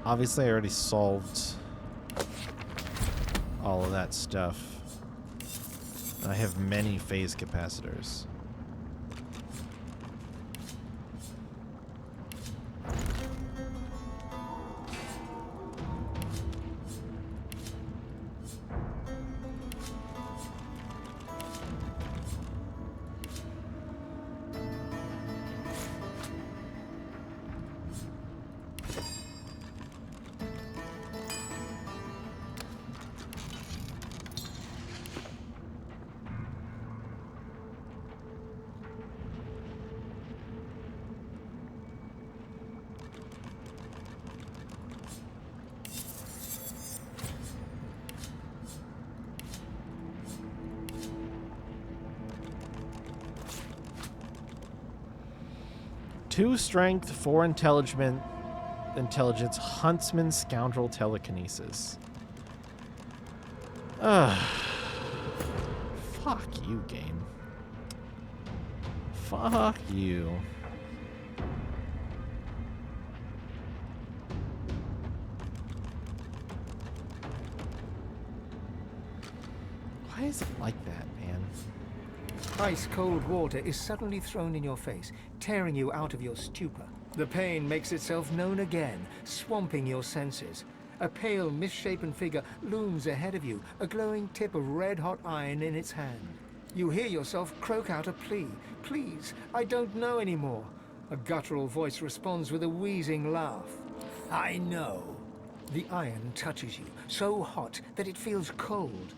Obviously, I already solved all of that stuff. I have many phase capacitors. 2 strength, 4 intelligence, huntsman, scoundrel, telekinesis. Ugh. Fuck you, game. Fuck you. Why is it like that, man? Ice-cold water is suddenly thrown in your face, tearing you out of your stupor. The pain makes itself known again, swamping your senses. A pale, misshapen figure looms ahead of you, a glowing tip of red-hot iron in its hand. You hear yourself croak out a plea. Please, I don't know anymore. A guttural voice responds with a wheezing laugh. I know. The iron touches you, so hot that it feels cold.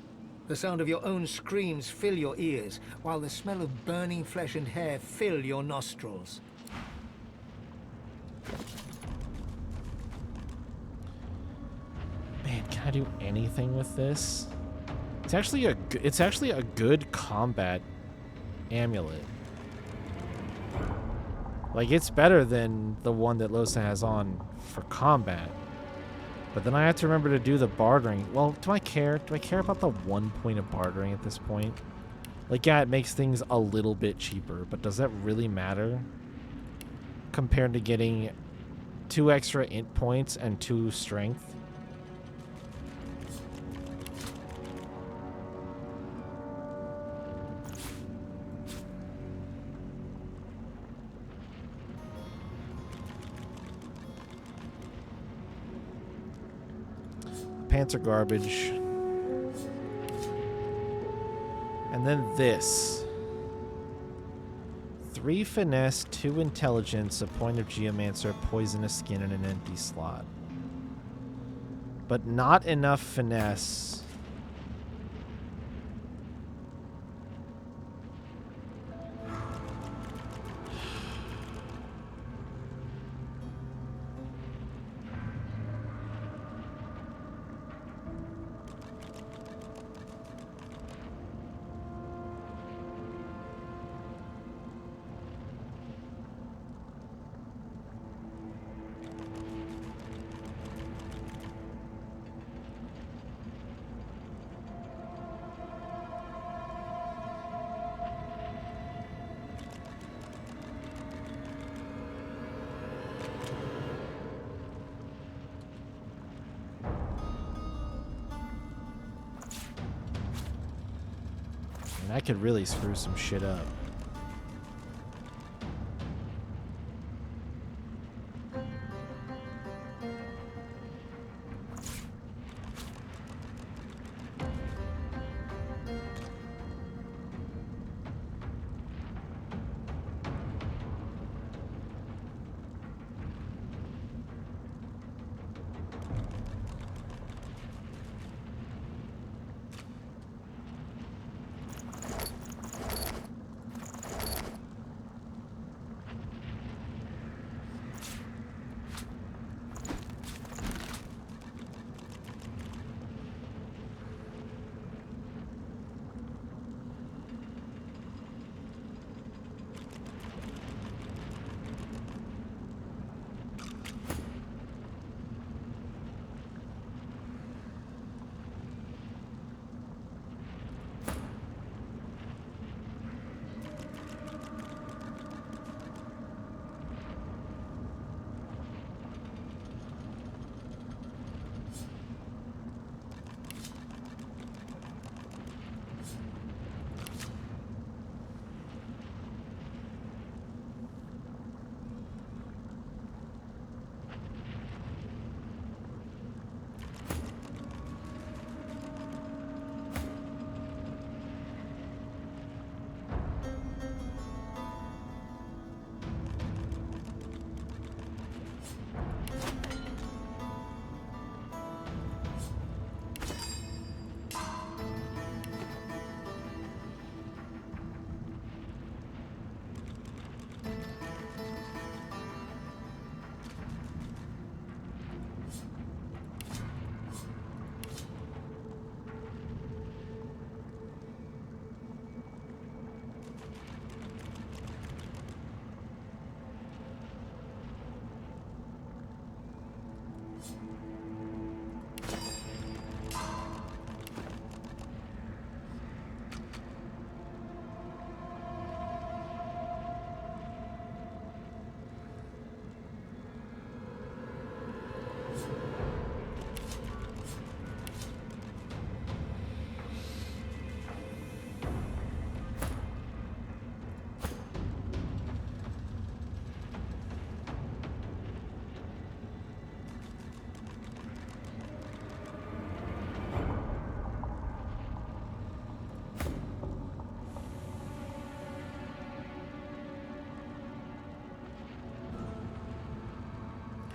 The sound of your own screams fill your ears, while the smell of burning flesh and hair fill your nostrils. Man, can I do anything with this? It's actually a good combat amulet. Like, it's better than the one that Losa has on for combat. But then I have to remember to do the bartering. Well, do I care? Do I care about the 1 point of bartering at this point? Like, yeah, it makes things a little bit cheaper, but does that really matter? Compared to getting 2 extra int points and 2 strength? Pants are garbage. And then this. 3 finesse, 2 intelligence, a point of geomancer, poisonous skin, and an empty slot. But not enough finesse. And that could really screw some shit up.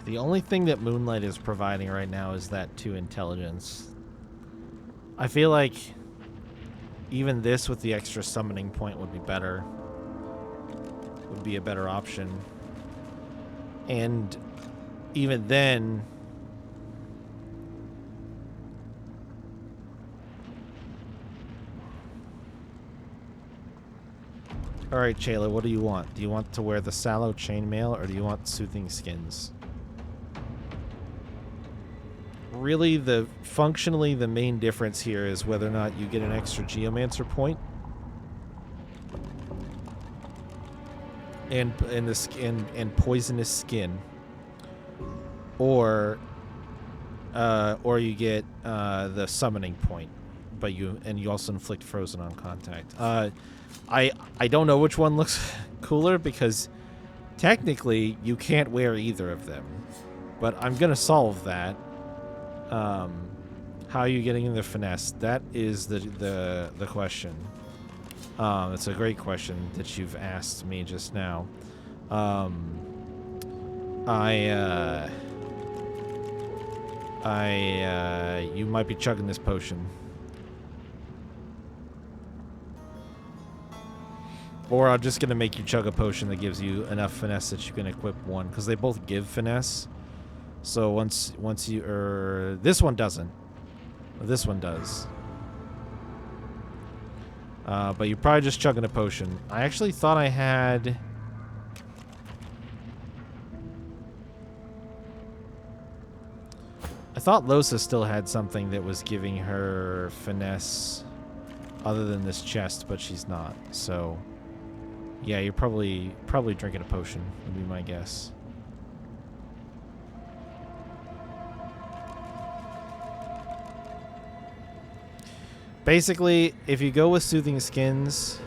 The only thing that Moonlight is providing right now is that 2 intelligence. I feel like even this with the extra summoning point would be better. Would be a better option. And even then... Alright, Chayla, what do you want? Do you want to wear the Sallow Chainmail, or do you want Soothing Skins? Really, functionally, the main difference here is whether or not you get an extra Geomancer point. And Poisonous Skin. Or you get the Summoning point. But you also inflict Frozen on contact. I don't know which one looks cooler because technically you can't wear either of them. But I'm gonna solve that. How are you getting in the finesse? That is the question. It's a great question that you've asked me just now. You might be chugging this potion. Or I'm just gonna make you chug a potion that gives you enough finesse that you can equip one, because they both give finesse. So once you this one doesn't. This one does. But you're probably just chugging a potion. I actually thought I had. I thought Losa still had something that was giving her finesse other than this chest, but she's not. So yeah, you're probably drinking a potion, would be my guess. Basically, if you go with Soothing Skins,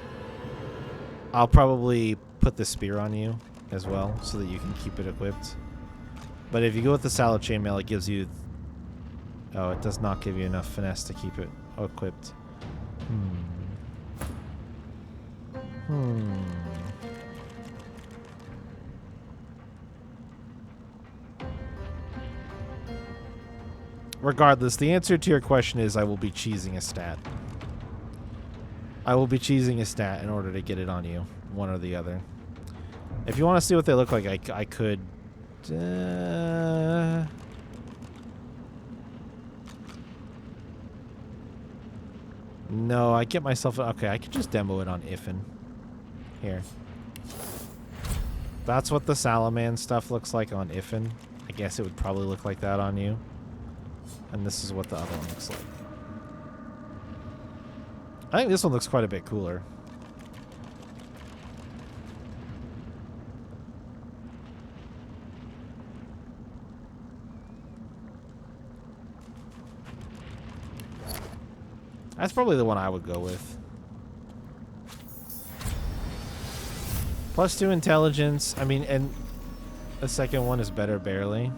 I'll probably put the spear on you as well so that you can keep it equipped. But if you go with the Sallow Chainmail, it gives you... Oh, it does not give you enough finesse to keep it equipped. Regardless, the answer to your question is I will be cheesing a stat. I will be cheesing a stat in order to get it on you, one or the other. If you want to see what they look like, I could... No, I get myself... Okay, I could just demo it on Iffin. Here. That's what the Salaman stuff looks like on Iffin. I guess it would probably look like that on you. And this is what the other one looks like. I think this one looks quite a bit cooler. That's probably the one I would go with. +2 intelligence. I mean, and the second one is better barely.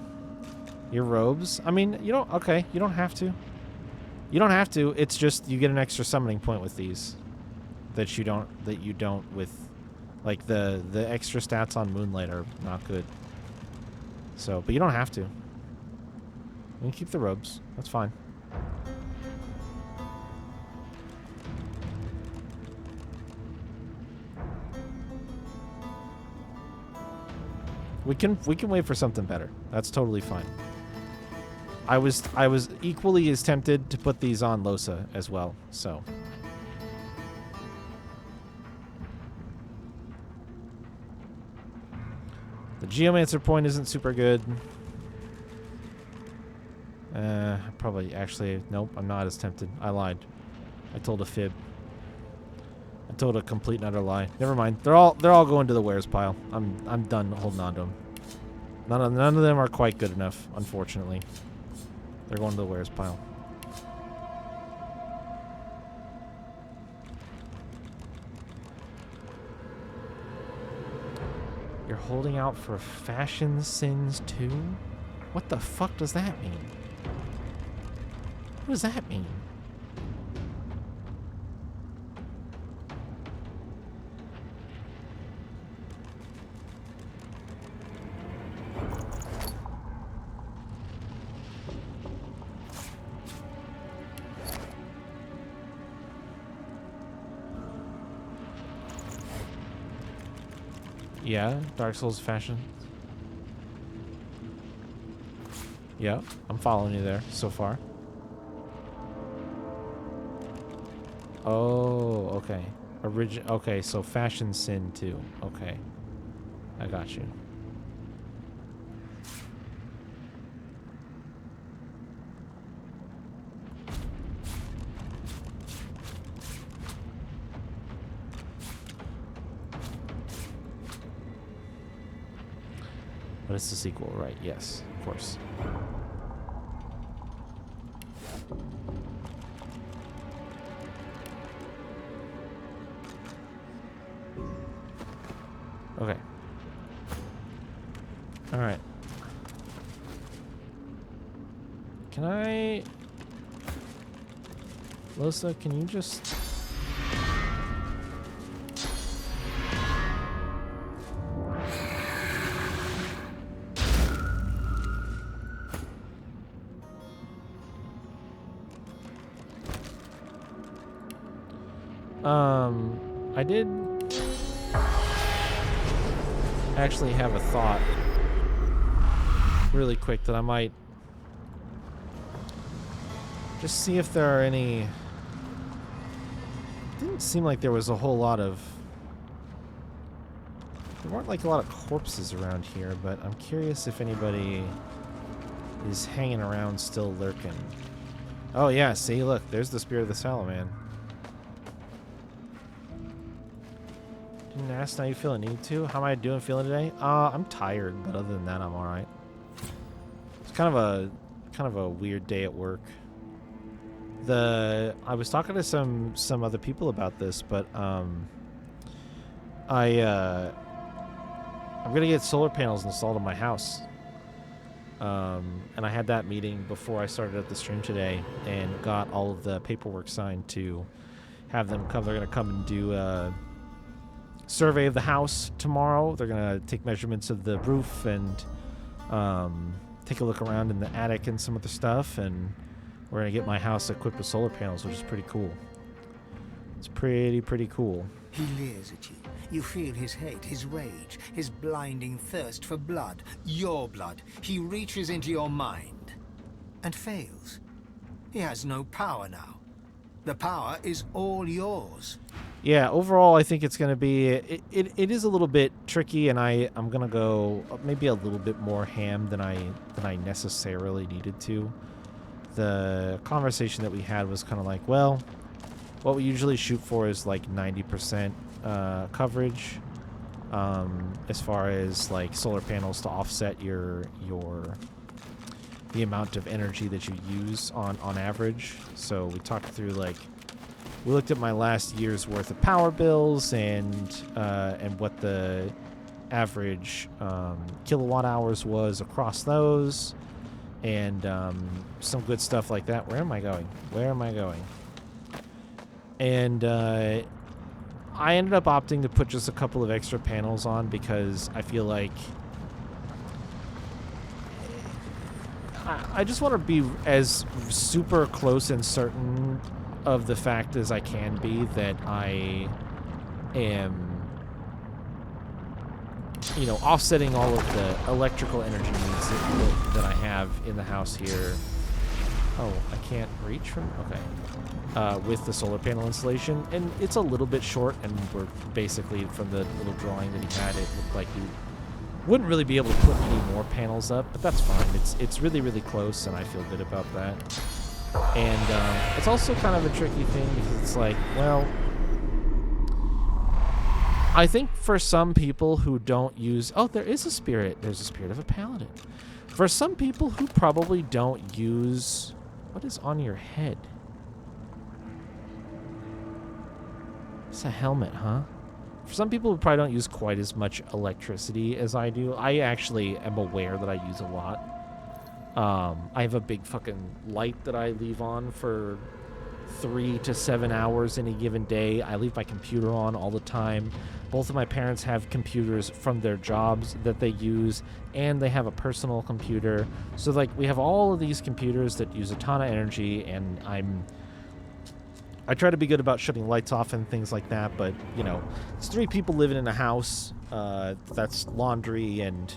Your robes. I mean, you don't... Okay, you don't have to. You don't have to. It's just you get an extra summoning point with these. That you don't with... Like, the extra stats on Moonlight are not good. So, but you don't have to. You can keep the robes. That's fine. We can wait for something better. That's totally fine. I was equally as tempted to put these on Losa as well, so. The Geomancer point isn't super good. Probably actually nope, I'm not as tempted. I lied. I told a fib. I told a complete and utter lie. Never mind. They're all going to the wares pile. I'm done holding on to them. None of them are quite good enough, unfortunately. They're going to the wares pile. You're holding out for fashion sins too? What the fuck does that mean? What does that mean? Yeah, Dark Souls fashion. Yeah, I'm following you there so far. Oh, okay. Okay, so fashion sin too. Okay. I got you. But it's the sequel, right? Yes, of course. Okay. All right. Can I... Losa, can you just... I did actually have a thought really quick that I might just see if there are any... It didn't seem like there was a whole lot of... There weren't like a lot of corpses around here, but I'm curious if anybody is hanging around still lurking. Oh yeah, see, look, there's the Spirit of the Salaman. Didn't ask how you feeling, need to? How am I feeling today? I'm tired, but other than that, I'm alright. It's kind of a weird day at work. I was talking to some other people about this, but I'm gonna get solar panels installed in my house. And I had that meeting before I started at the stream today and got all of the paperwork signed to have them come. They're gonna come and do a survey of the house tomorrow. They're gonna take measurements of the roof and take a look around in the attic and some other stuff, and we're gonna get my house equipped with solar panels, which is pretty cool. It's pretty cool. He leers at you. You feel his hate, his rage, his blinding thirst for blood. Your blood. He reaches into your mind and fails. He has no power now. The power is all yours. Yeah, overall, I think it's going to be... It is a little bit tricky, and I'm going to go maybe a little bit more ham than I necessarily needed to. The conversation that we had was kind of like, well, what we usually shoot for is like 90% coverage as far as like solar panels to offset the amount of energy that you use on average. So we talked through like... We looked at my last year's worth of power bills and what the average kilowatt hours was across those, and some good stuff like that. Where am I going? Where am I going? And I ended up opting to put just a couple of extra panels on because I feel like I just want to be as super close and certain of the fact as I can be that I am, offsetting all of the electrical energy needs that I have in the house here. Oh, I can't reach from... Okay. With the solar panel installation. And it's a little bit short, and we're basically, from the little drawing that he had, it looked like you wouldn't really be able to put any more panels up, but that's fine. It's really, really close, and I feel good about that. And it's also kind of a tricky thing because it's like, well, I think for some people who don't use... Oh, there is a spirit. There's a spirit of a paladin. For some people who probably don't use... What is on your head? It's a helmet, huh? For some people who probably don't use quite as much electricity as I do, I actually am aware that I use a lot. I have a big fucking light that I leave on for 3 to 7 hours any given day. I leave my computer on all the time. Both of my parents have computers from their jobs that they use, and they have a personal computer. So, like, we have all of these computers that use a ton of energy, and I'm I try to be good about shutting lights off and things like that, but, you know, it's 3 people living in a house. That's laundry and,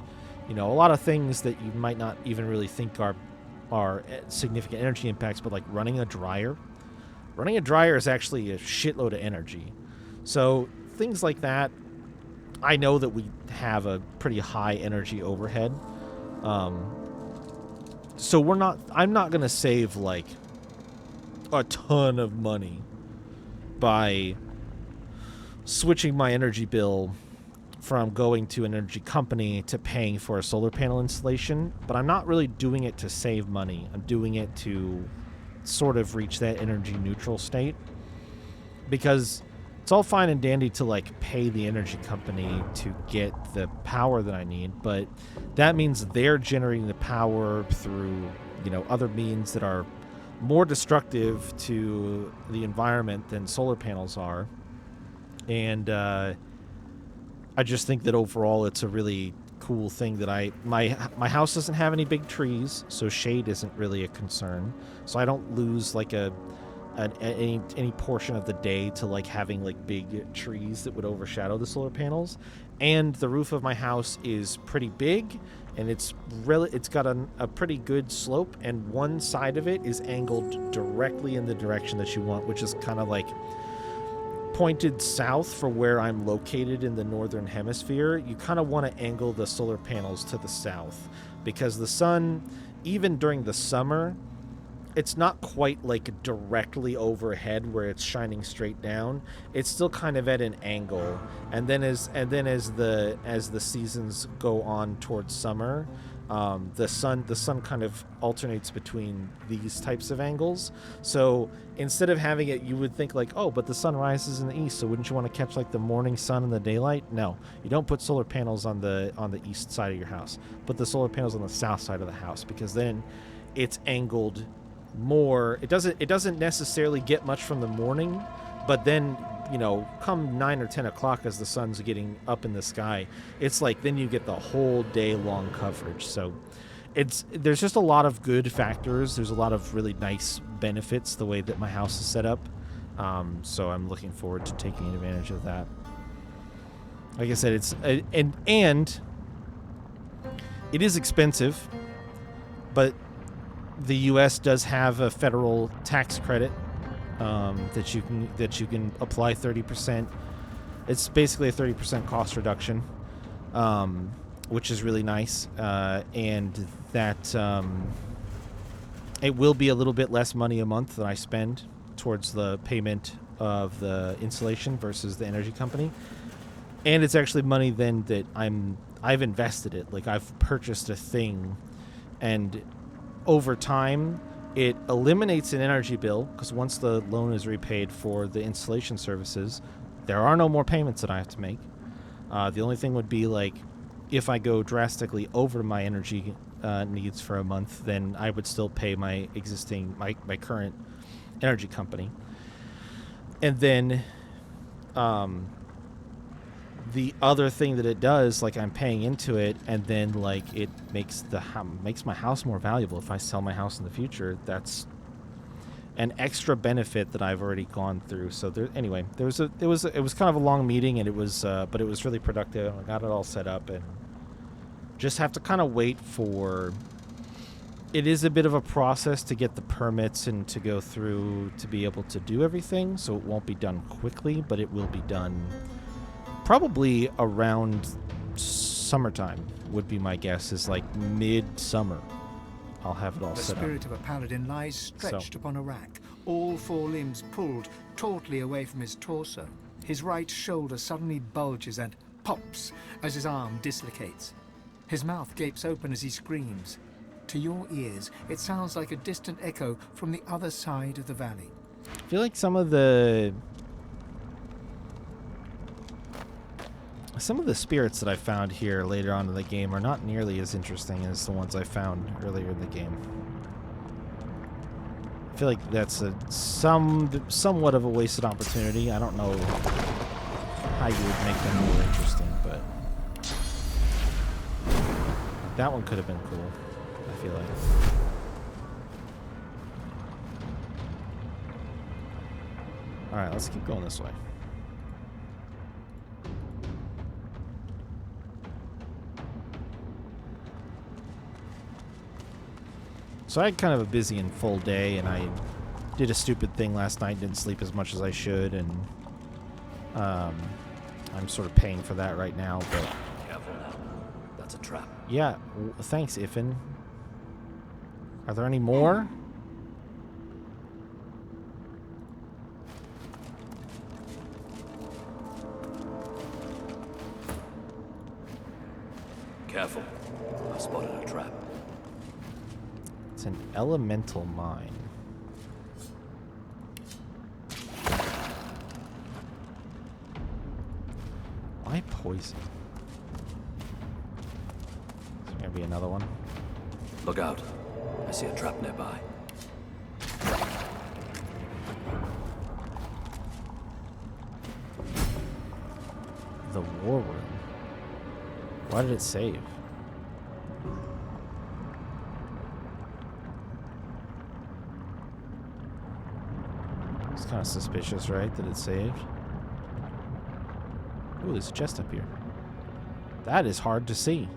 you know, a lot of things that you might not even really think are significant energy impacts, but like running a dryer. Running a dryer is actually a shitload of energy. So things like that, I know that we have a pretty high energy overhead. So I'm not going to save like a ton of money by switching my energy bill from going to an energy company to paying for a solar panel installation, but I'm not really doing it to save money. I'm doing it to sort of reach that energy neutral state, because it's all fine and dandy to like pay the energy company to get the power that I need, but that means they're generating the power through, you know, other means that are more destructive to the environment than solar panels are. And I just think that overall it's a really cool thing that my house doesn't have any big trees, so shade isn't really a concern. So I don't lose like any portion of the day to like having like big trees that would overshadow the solar panels. And the roof of my house is pretty big, and it's got a pretty good slope, and one side of it is angled directly in the direction that you want, which is kind of like pointed south for where I'm located in the northern hemisphere. You kind of want to angle the solar panels to the south, because the sun, even during the summer, it's not quite like directly overhead where it's shining straight down. It's still kind of at an angle. And then as the seasons go on towards summer, the sun kind of alternates between these types of angles. So instead of having it, you would think like, oh, but the sun rises in the east, so wouldn't you want to catch like the morning sun in the daylight? No, you don't put solar panels on the east side of your house. Put the solar panels on the south side of the house, because then it's angled more. It doesn't necessarily get much from the morning, but then, you know, come 9 or 10 o'clock as the sun's getting up in the sky, it's like then you get the whole day long coverage. So there's just a lot of good factors. There's a lot of really nice benefits the way that my house is set up. So I'm looking forward to taking advantage of that. Like I said, it's and it is expensive, but the U.S. does have a federal tax credit that you can apply 30%. It's basically a 30% cost reduction, which is really nice, and that it will be a little bit less money a month that I spend towards the payment of the installation versus the energy company. And it's actually money then that I've invested it. Like, I've purchased a thing, and over time it eliminates an energy bill, because once the loan is repaid for the installation services, there are no more payments that I have to make. The only thing would be like if I go drastically over my energy needs for a month, then I would still pay my current energy company. And then the other thing that it does, like, I'm paying into it, and then like it makes my house more valuable. If I sell my house in the future, that's an extra benefit that I've already gone through. So anyway, it was kind of a long meeting, and but it was really productive. I got it all set up, and just have to kind of wait for. It is a bit of a process to get the permits and to go through to be able to do everything, so it won't be done quickly, but it will be done probably around summertime, would be my guess, is like mid-summer. I'll have it all set up. The spirit of a paladin lies stretched upon a rack, all 4 limbs pulled tautly away from his torso. His right shoulder suddenly bulges and pops as his arm dislocates. His mouth gapes open as he screams. To your ears, it sounds like a distant echo from the other side of the valley. I feel like some of the spirits that I found here later on in the game are not nearly as interesting as the ones I found earlier in the game. I feel like that's somewhat of a wasted opportunity. I don't know how you would make them more interesting, but that one could have been cool, I feel like. Alright, let's keep going this way. So I had kind of a busy and full day, and I did a stupid thing last night, didn't sleep as much as I should, and I'm sort of paying for that right now, but... Careful now. That's a trap. Yeah, thanks, Iffin. Are there any more? Careful. I spotted a trap. It's an elemental mine. Why poison? There's gonna be another one. Look out. I see a trap nearby. The war room. Why did it save? It's kind of suspicious, right, that it saved? Ooh, there's a chest up here. That is hard to see.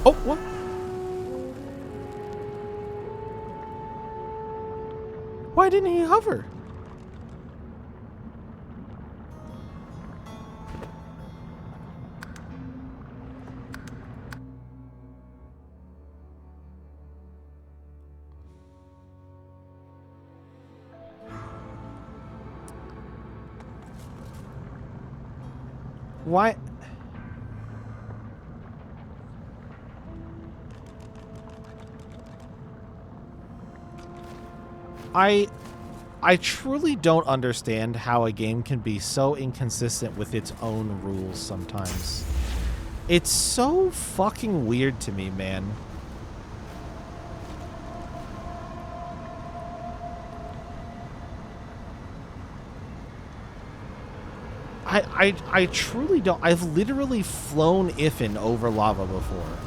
Oh, what? Why didn't he hover? Why? I truly don't understand how a game can be so inconsistent with its own rules sometimes. It's so fucking weird to me, man. I truly don't. I've literally flown Iffin over lava before.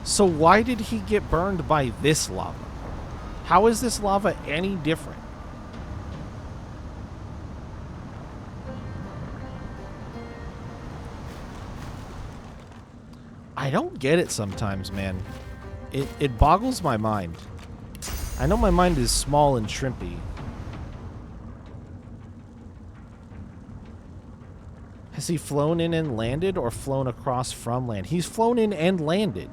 So why did he get burned by this lava? How is this lava any different? I don't get it sometimes, man. It boggles my mind. I know my mind is small and shrimpy. Has he flown in and landed or flown across from land? He's flown in and landed.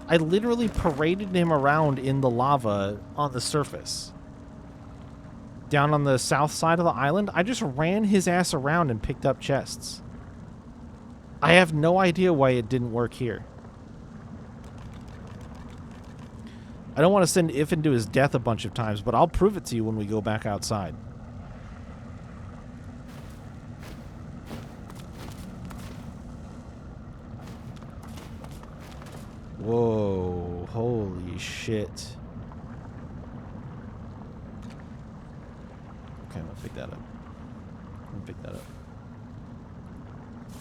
I literally paraded him around in the lava on the surface. Down on the south side of the island, I just ran his ass around and picked up chests. I have no idea why it didn't work here. I don't want to send Iffin to his death a bunch of times, but I'll prove it to you when we go back outside. Whoa, holy shit. Okay, I'm gonna pick that up. I'm gonna pick that up.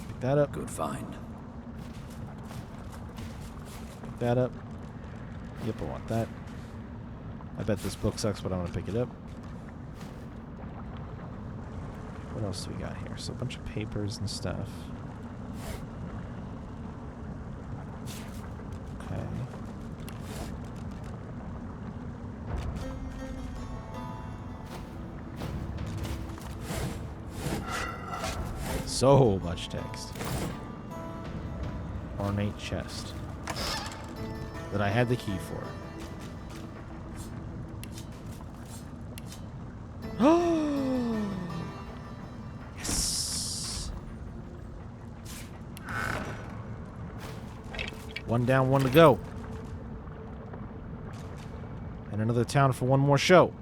Pick that up. Good find. Pick that up. Yep, I want that. I bet this book sucks, but I'm gonna pick it up. What else do we got here? So a bunch of papers and stuff. Okay. So much text. Ornate chest. That I had the key for. Yes. One down, one to go. And another town for one more show.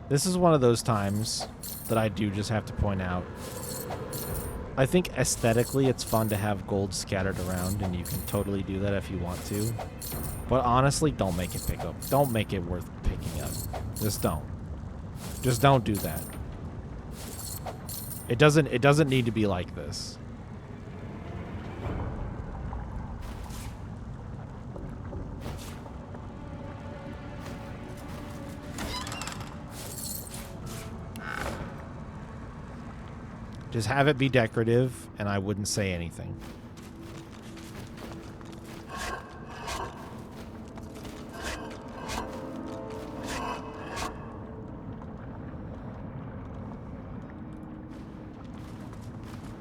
This is one of those times that I do just have to point out. I think aesthetically it's fun to have gold scattered around, and you can totally do that if you want to. But honestly, don't make it pick up. Don't make it worth picking up. Just don't. Just don't do that. It doesn't need to be like this. Just have it be decorative, and I wouldn't say anything.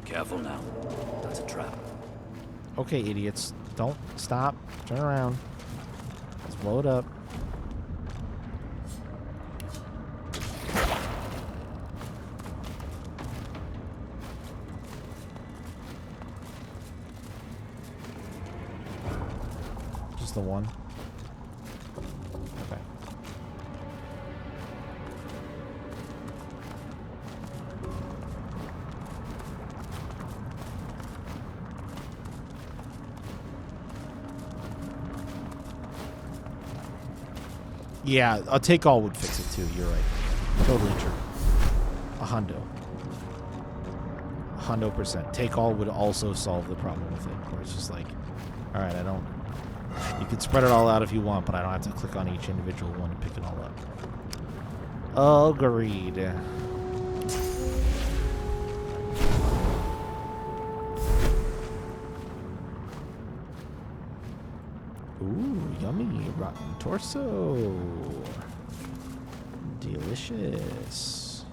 Careful now. That's a trap. Okay, idiots. Don't stop. Turn around. Let's blow it up. Just the one. Okay. Yeah, a take all would fix it too. You're right. Totally true. A hundo. 100%. Take all would also solve the problem with it. Where it's just like, all right, I don't. You can spread it all out if you want, but I don't have to click on each individual one to pick it all up. Agreed. Ooh, yummy. Rotten torso. Delicious.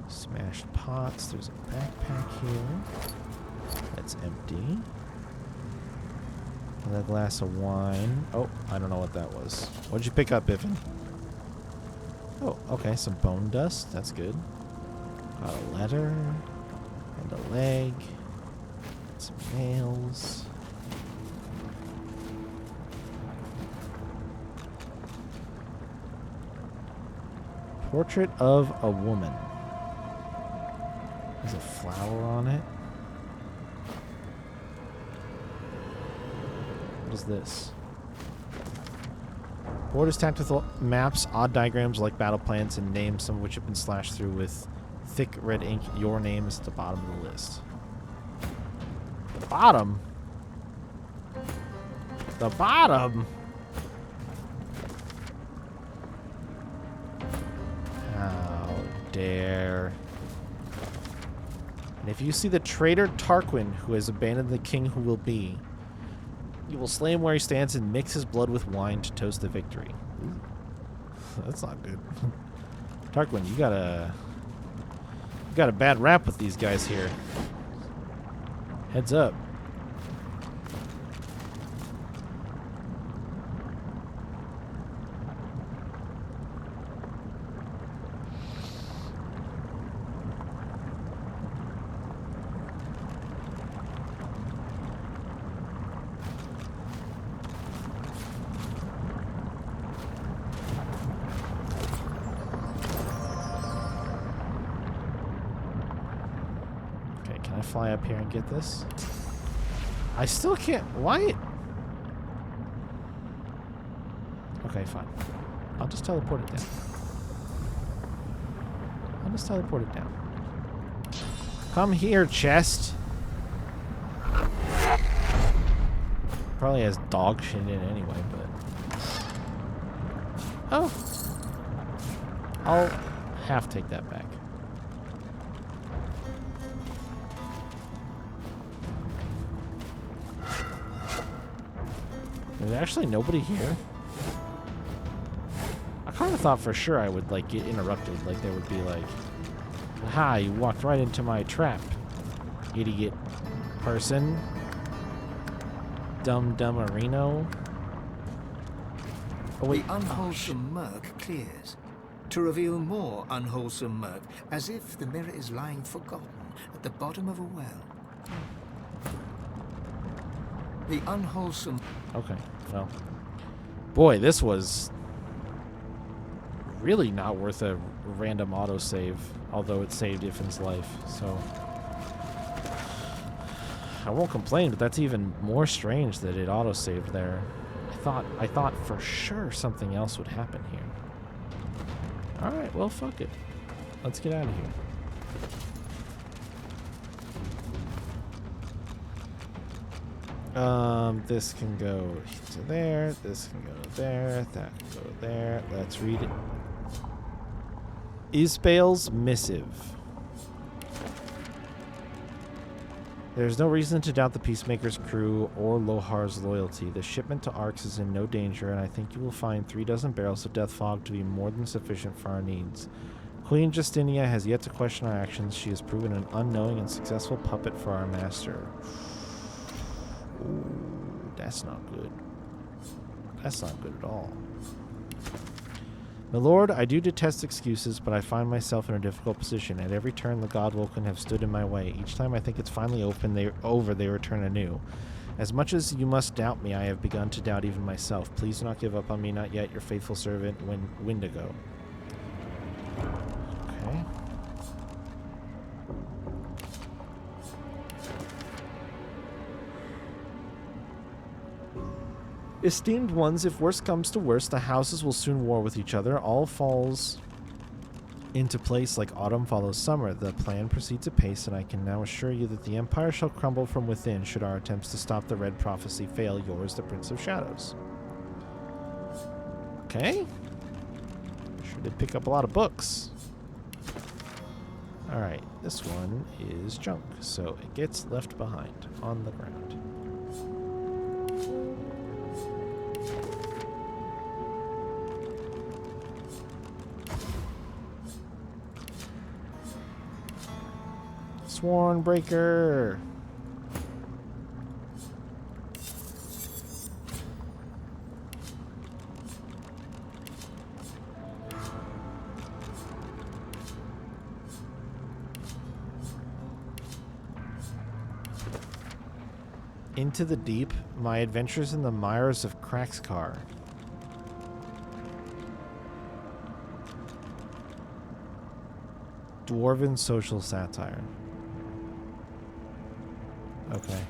Smashed pots. There's a backpack here. That's empty. Another glass of wine. Oh, I don't know what that was. What'd you pick up, Biffin? Oh, okay. Some bone dust. That's good. Got a letter. And a leg. Some nails. Portrait of a woman. There's a flower on it. What is this? Board is tacked with maps, odd diagrams like battle plans, and names, some of which have been slashed through with thick red ink. Your name is at the bottom of the list. The bottom? The bottom? How dare. And if you see the traitor Tarquin, who has abandoned the king who will be, you will slay him where he stands and mix his blood with wine to toast the victory. Ooh. That's not good. Tarquin, you got a bad rap with these guys here. Heads up. Fly up here and get this. I still can't. Why? Okay, fine. I'll just teleport it down. I'll just teleport it down. Come here, chest. Probably has dog shit in it anyway, but. Oh. I'll half take that back. There's actually nobody here. I kind of thought for sure I would like get interrupted. Like there would be like, "Aha! You walked right into my trap, idiot person." Dumb Areno. Oh wait, The unwholesome murk clears, to reveal more unwholesome murk, as if the mirror is lying forgotten at the bottom of a well. The unwholesome... Okay, well. Boy, this was really not worth a random autosave, although it saved Iffin's life, so I won't complain, but that's even more strange that it autosaved there. I thought for sure something else would happen here. Alright, well, fuck it. Let's get out of here. This can go to there, this can go there, that can go there. Let's read it. Isbael's missive. There's no reason to doubt the Peacemaker's crew or Lohar's loyalty. The shipment to Arx is in no danger, and I think you will find 36 barrels of death fog to be more than sufficient for our needs. Queen Justinia has yet to question our actions. She has proven an unknowing and successful puppet for our master. Ooh, that's not good. That's not good at all. My lord, I do detest excuses, but I find myself in a difficult position. At every turn, the Godwoken have stood in my way. Each time I think it's finally over, they return anew. As much as you must doubt me, I have begun to doubt even myself. Please do not give up on me, not yet. Your faithful servant, Windigo. Okay. Esteemed ones, if worst comes to worst, the houses will soon war with each other. All falls into place like autumn follows summer. The plan proceeds apace, and I can now assure you that the Empire shall crumble from within should our attempts to stop the Red Prophecy fail. Yours, the Prince of Shadows. Okay. Sure did pick up a lot of books. Alright, this one is junk, so it gets left behind on the ground. Sworn Breaker. Into the Deep, my adventures in the mires of Kraxkar. Dwarven social satire. Okay.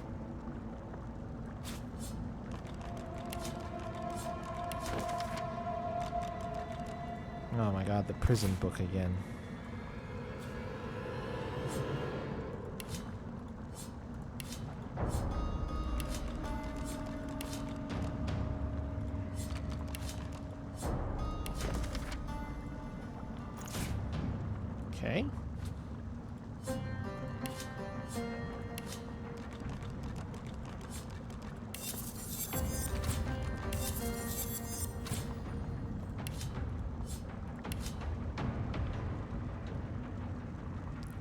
Oh my god, the prison book again. Okay.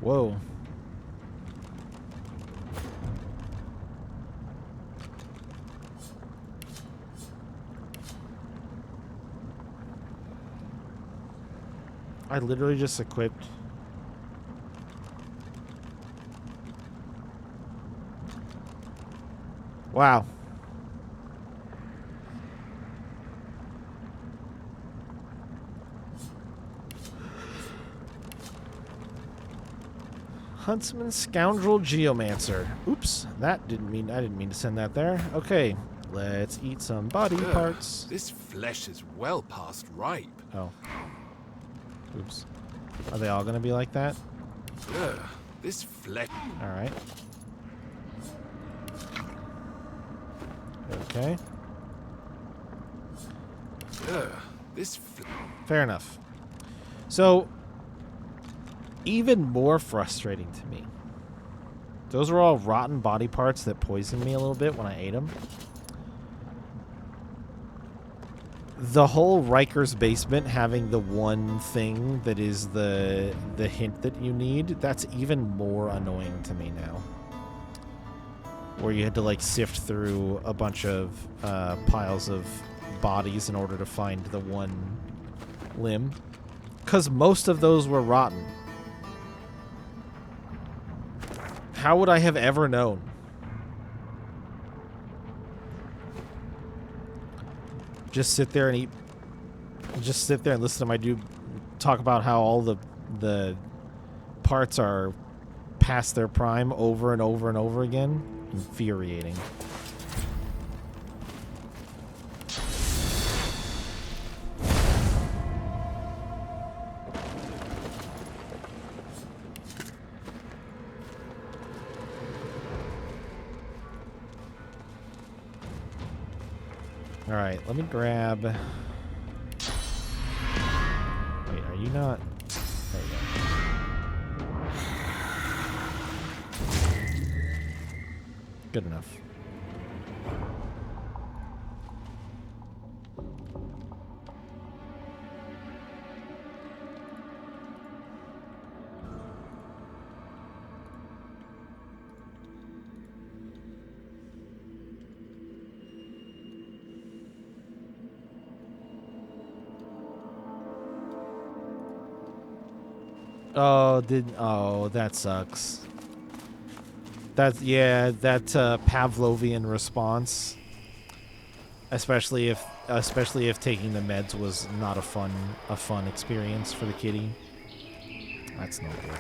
Whoa. I literally just equipped. Wow. Huntsman, Scoundrel, Geomancer. Oops, I didn't mean to send that there. Okay, let's eat some body parts. This flesh is well past ripe. Oh. Oops. Are they all gonna be like that? This flesh. All right. Okay. Fair enough. So, even more frustrating to me. Those are all rotten body parts that poisoned me a little bit when I ate them. The whole Riker's basement having the one thing that is the hint that you need, that's even more annoying to me now. Where you had to like sift through a bunch of piles of bodies in order to find the one limb. Because most of those were rotten. How would I have ever known? just sit there and eat. Just sit there and listen to my dude talk about how all the parts are past their prime over and over and over again. Infuriating. All right, let me grab. Wait, are you not? There you go. Good enough. Oh, that sucks. That's, yeah, that Pavlovian response. Especially if taking the meds was not a fun experience for the kitty. That's no good.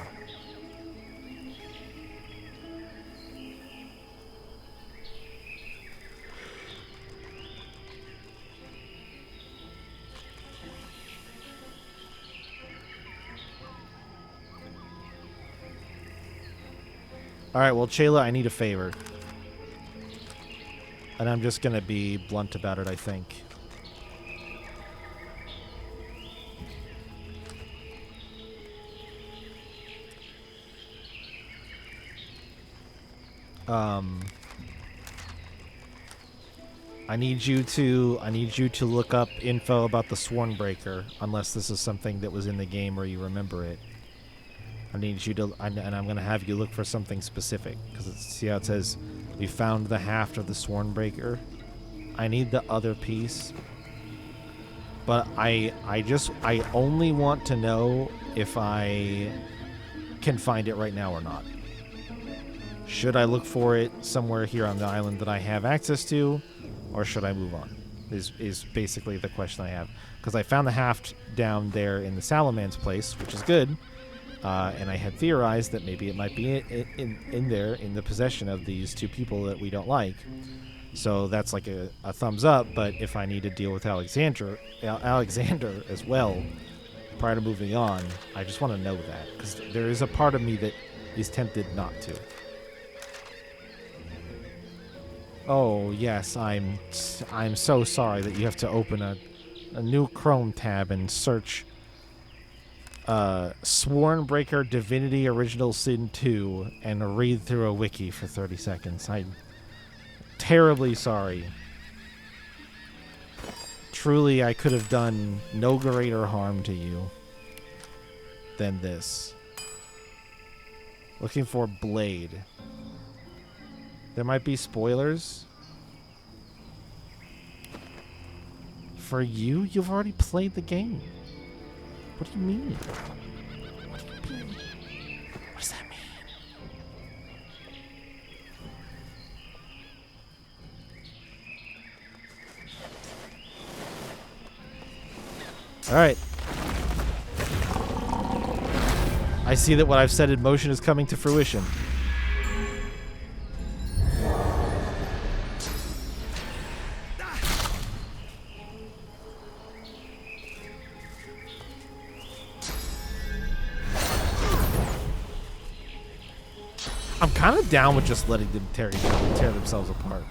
All right, well, Chayla, I need a favor. And I'm just going to be blunt about it, I think. I need you to look up info about the Swornbreaker, unless this is something that was in the game or you remember it. I need you to, and I'm going to have you look for something specific, because see how it says, we found the haft of the Swornbreaker? I need the other piece, but I only want to know if I can find it right now or not. Should I look for it somewhere here on the island that I have access to, or should I move on? Is basically the question I have, because I found the haft down there in the Salaman's place, which is good. And I had theorized that maybe it might be in there in the possession of these two people that we don't like. So that's like a thumbs up. But if I need to deal with Alexander as well prior to moving on, I just want to know that, because there is a part of me that is tempted not to. Oh yes, I'm so sorry that you have to open a new Chrome tab and search Swornbreaker Divinity Original Sin 2 and read through a wiki for 30 seconds. I'm terribly sorry. Truly, I could have done no greater harm to you than this. Looking for Blade. There might be spoilers. For you? You've already played the game. What do you mean? What do you mean? What does that mean? All right. I see that what I've set in motion is coming to fruition. I'm kind of down with just letting them tear themselves apart.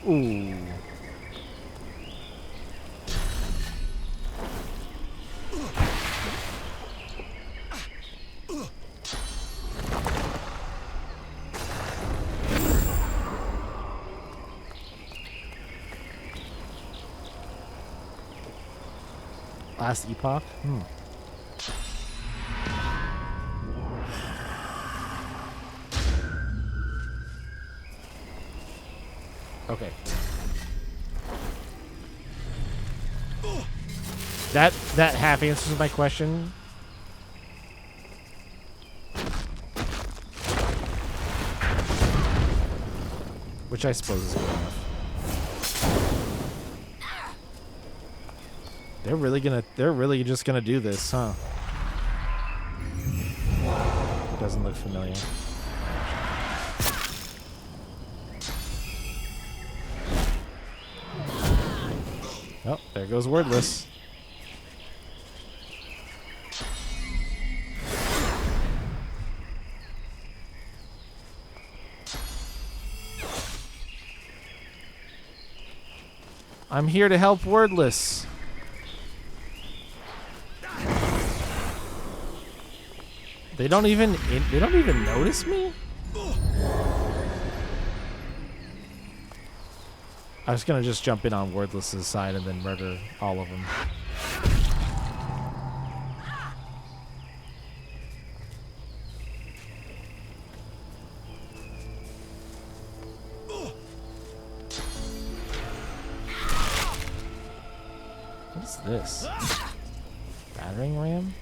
Ooh. Last epoch? Hmm. Okay. That half answers my question. Which I suppose is good enough. They're really just gonna do this, huh? Doesn't look familiar. Oh, there goes Wordless. I'm here to help Wordless. They don't even notice me? I was gonna just jump in on Wordless's side and then murder all of them. What is this? Battering ram?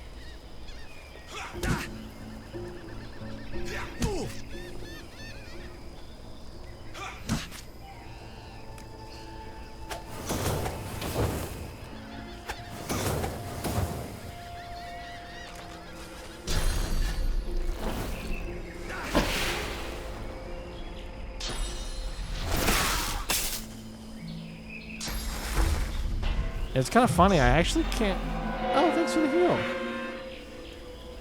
It's kind of funny. I actually can't. Oh, thanks for the heal.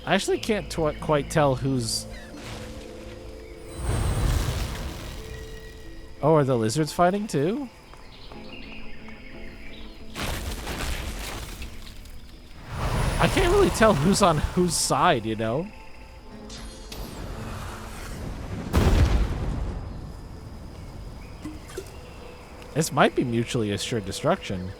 I actually can't quite tell who's. Oh, are the lizards fighting too? I can't really tell who's on whose side, you know? This might be mutually assured destruction.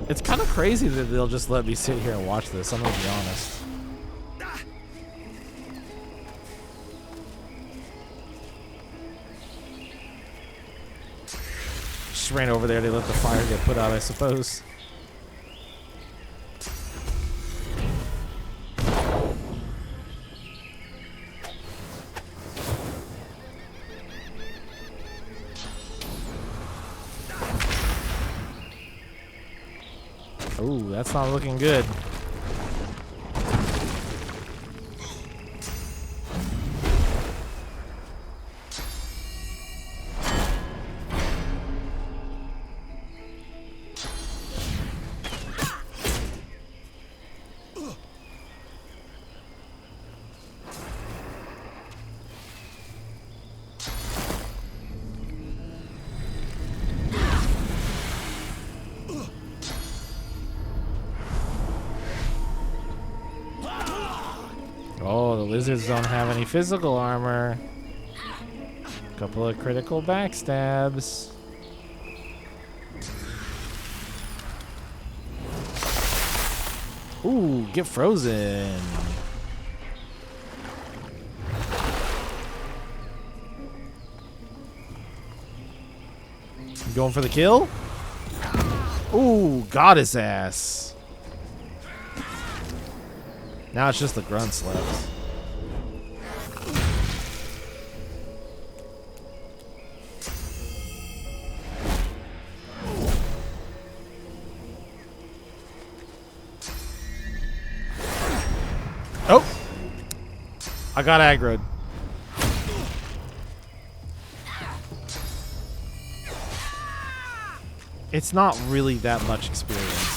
It's kind of crazy that they'll just let me sit here and watch this, I'm gonna be honest. Just ran over there, they let the fire get put out, I suppose. Ooh, that's not looking good. Oh, the lizards don't have any physical armor. Couple of critical backstabs. Ooh, get frozen. Going for the kill? Ooh, got his ass. Now it's just the grunts left. I got aggroed. It's not really that much experience.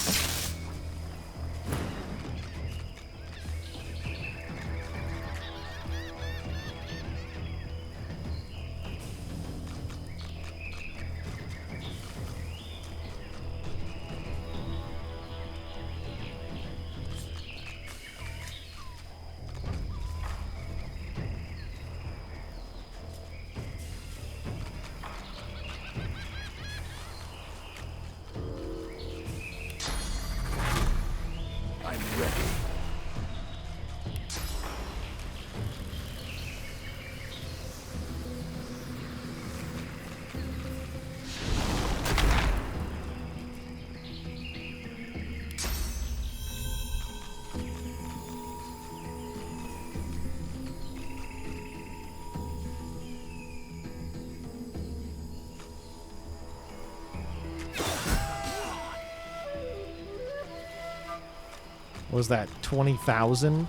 What was that 20,000?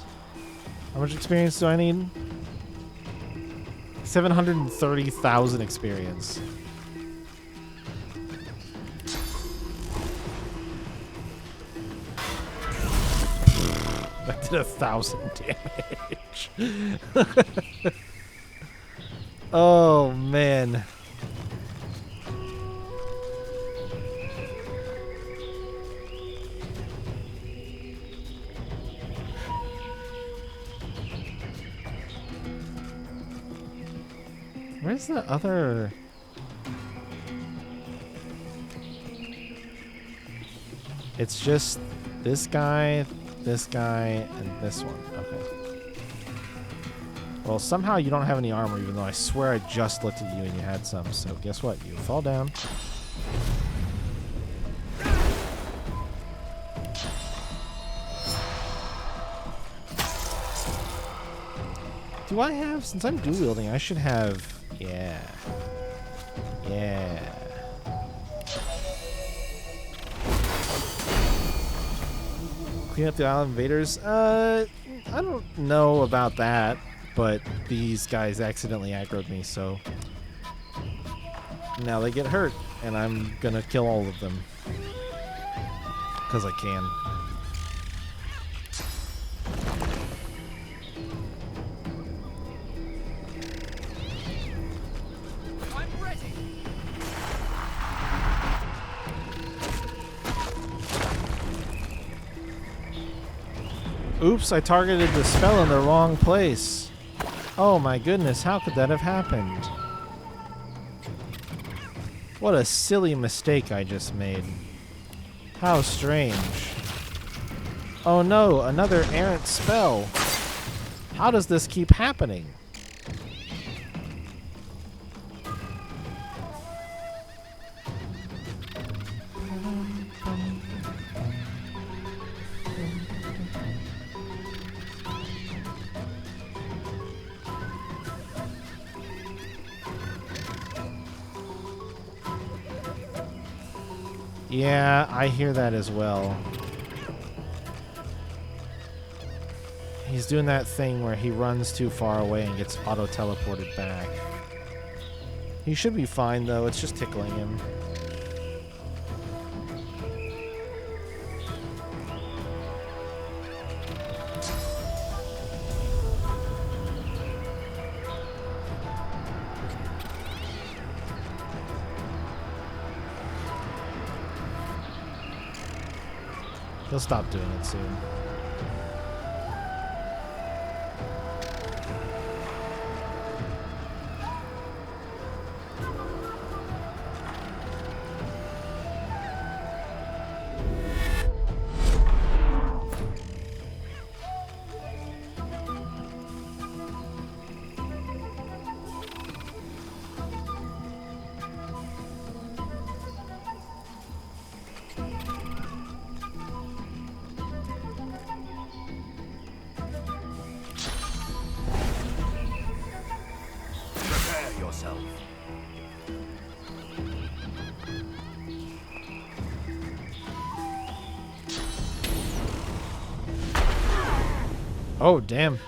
How much experience do I need? 730,000 experience. That did 1,000 damage. Oh man. Where's the other? It's just this guy, and this one. Okay. Well, somehow you don't have any armor, even though I swear I just looked at you and you had some. So guess what? You fall down. Do I have, since I'm dual wielding, I should have, yeah. Clean up the island invaders? I don't know about that, but these guys accidentally aggroed me, so now they get hurt, and I'm gonna kill all of them. Because I can. Oops, I targeted the spell in the wrong place. Oh my goodness, how could that have happened? What a silly mistake I just made. How strange. Oh no, another errant spell. How does this keep happening? Yeah, I hear that as well. He's doing that thing where he runs too far away and gets auto-teleported back. He should be fine, though. It's just tickling him. He'll stop doing it soon. Oh, damn.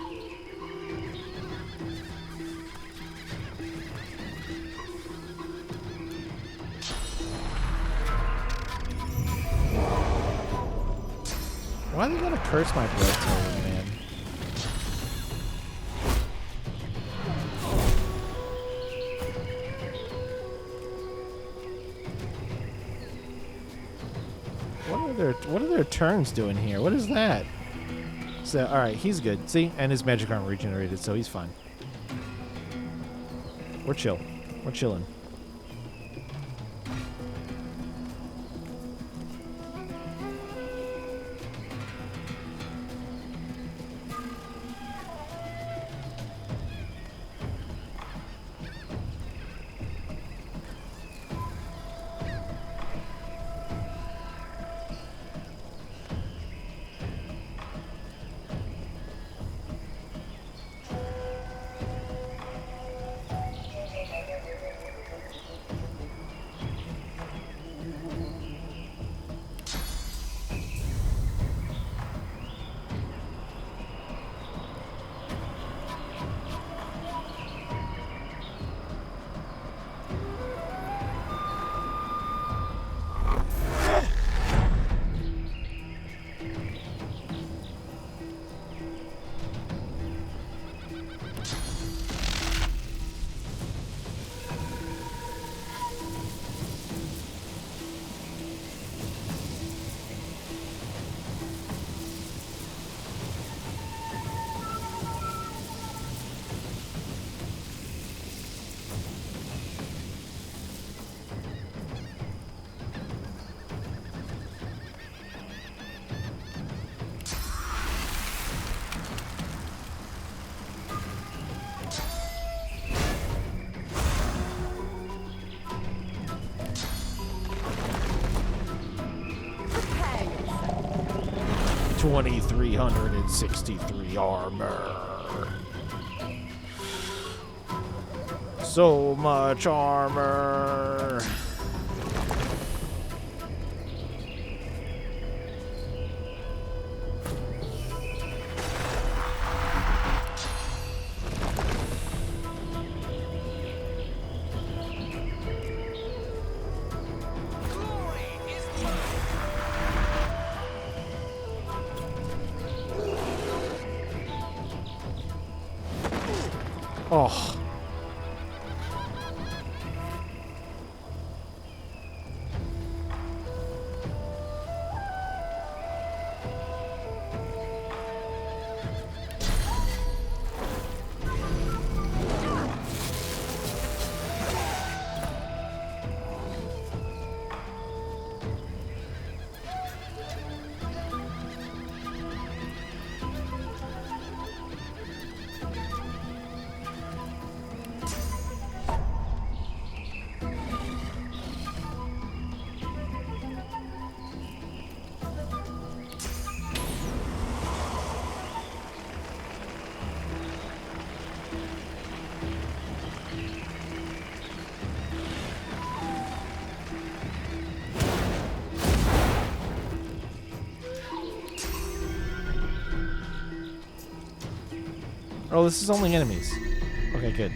Why are they gonna curse my blood totem, man? What are their turns doing here? What is that? So, alright, he's good. See? And his magic armor regenerated, so he's fine. We're chill. We're chilling. Prepare yourself. 2,363 armor. So much armor. Oh. Oh, this is only enemies. Okay, good.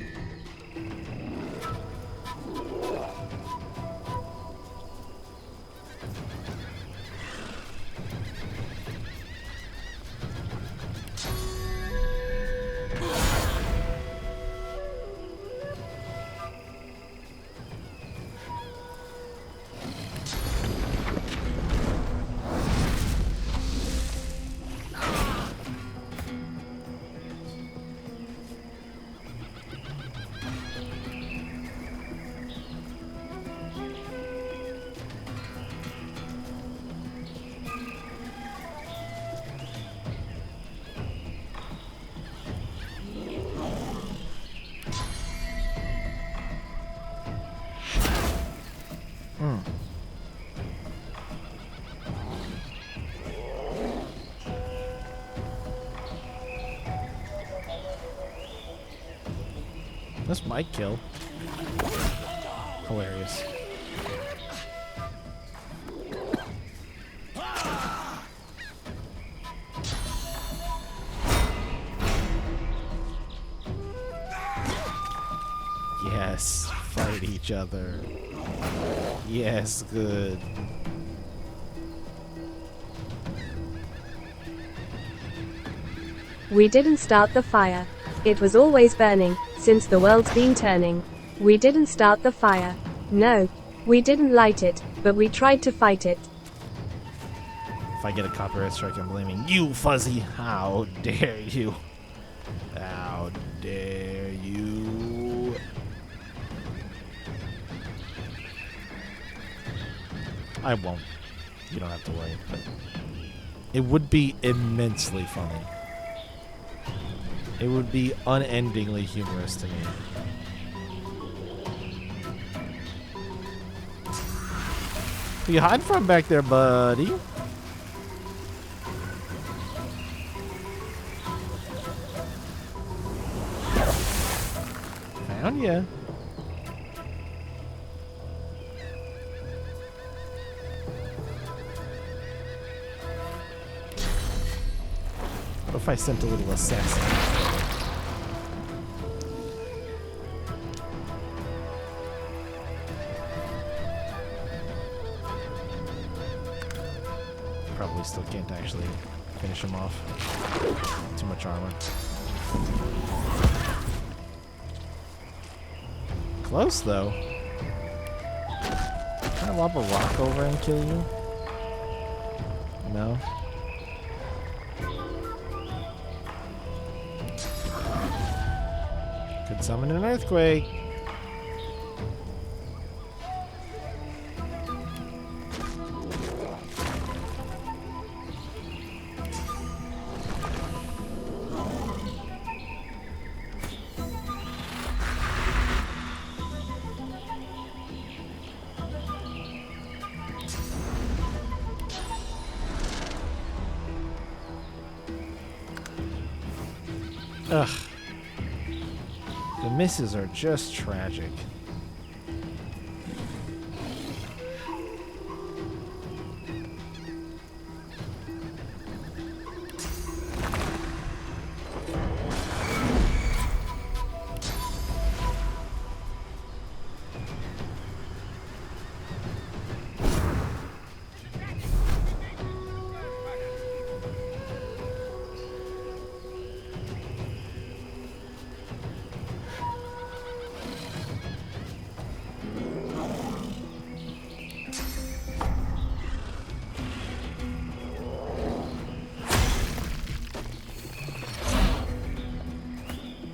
This might kill. Hilarious. Yes, fight each other. Yes, good. We didn't start the fire. It was always burning, since the world's been turning. We didn't start the fire. No. We didn't light it, but we tried to fight it. If I get a copyright strike, I'm blaming you, Fuzzy. How dare you? How dare you? I won't. You don't have to worry. But it would be immensely funny. It would be unendingly humorous to me. What are you hiding from back there, buddy? Found ya. What if I sent a little assassin? Probably still can't actually finish him off. Too much armor. Close though. Can I lob a rock over and kill you? No. Could summon an earthquake. Ugh. The misses are just tragic.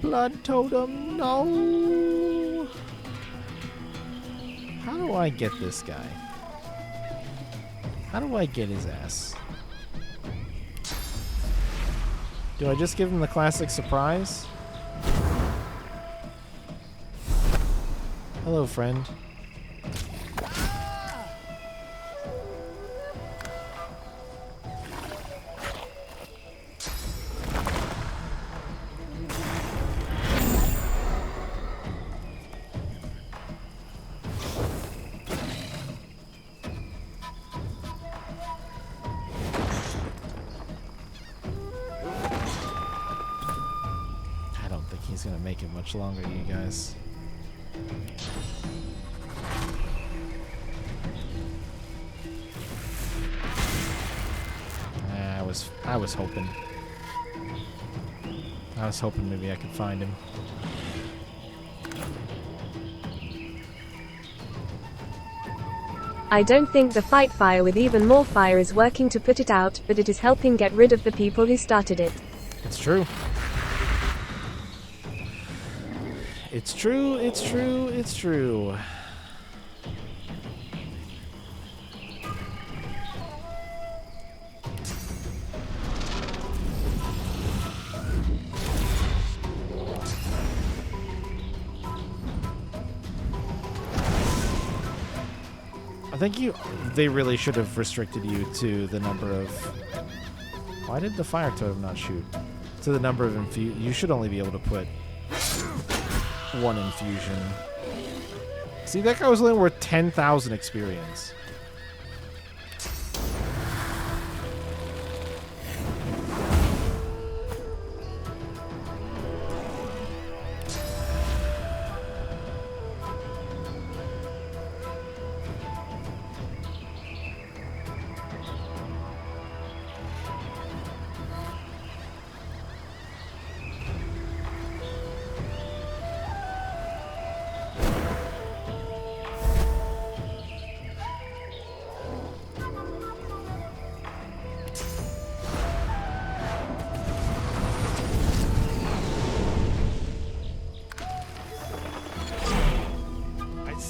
Blood totem, no! How do I get this guy? How do I get his ass? Do I just give him the classic surprise? Hello, friend. He's gonna make it much longer, you guys. I was hoping. I was hoping maybe I could find him. I don't think the fight fire with even more fire is working to put it out, but it is helping get rid of the people who started it. It's true. It's true, it's true, it's true. I think they really should have restricted you to the number of... Why did the fire totem not shoot? To the number of you should only be able to put one infusion. See, that guy was only worth 10,000 experience.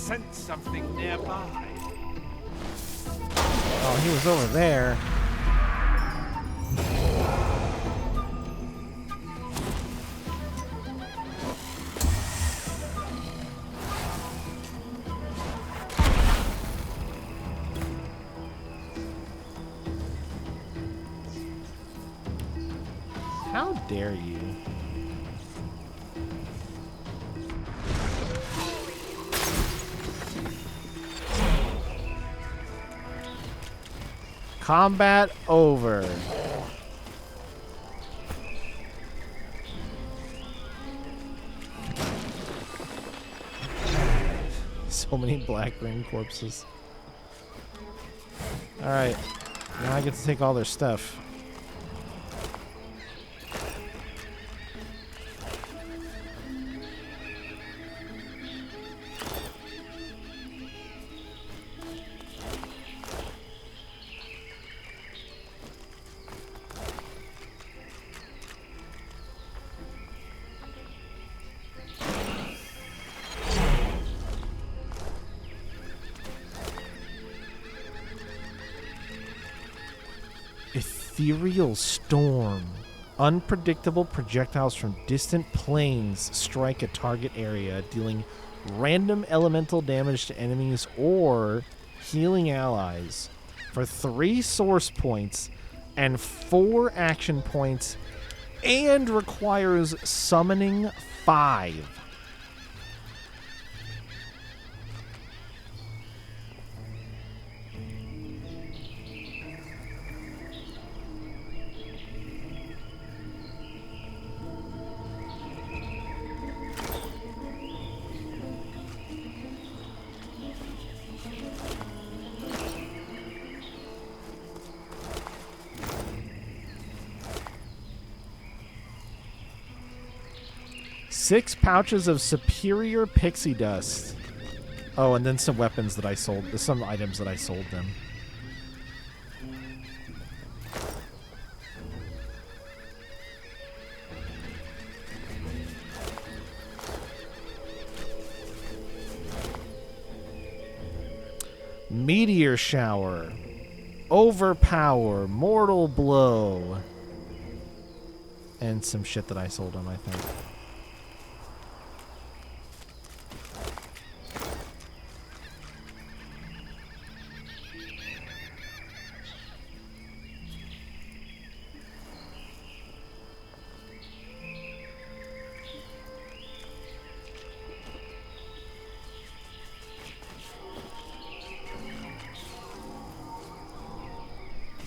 sense something nearby. Oh, he was over there. How dare you? Combat over. So many black ring corpses. Alright. Now I get to take all their stuff. Ethereal storm. Unpredictable projectiles from distant planes strike a target area, dealing random elemental damage to enemies or healing allies for 3 source points and 4 action points, and requires summoning 5. Six pouches of superior pixie dust. Oh, and then some weapons that I sold. Some items that I sold them. Meteor shower. Overpower. Mortal blow. And some shit that I sold them, I think.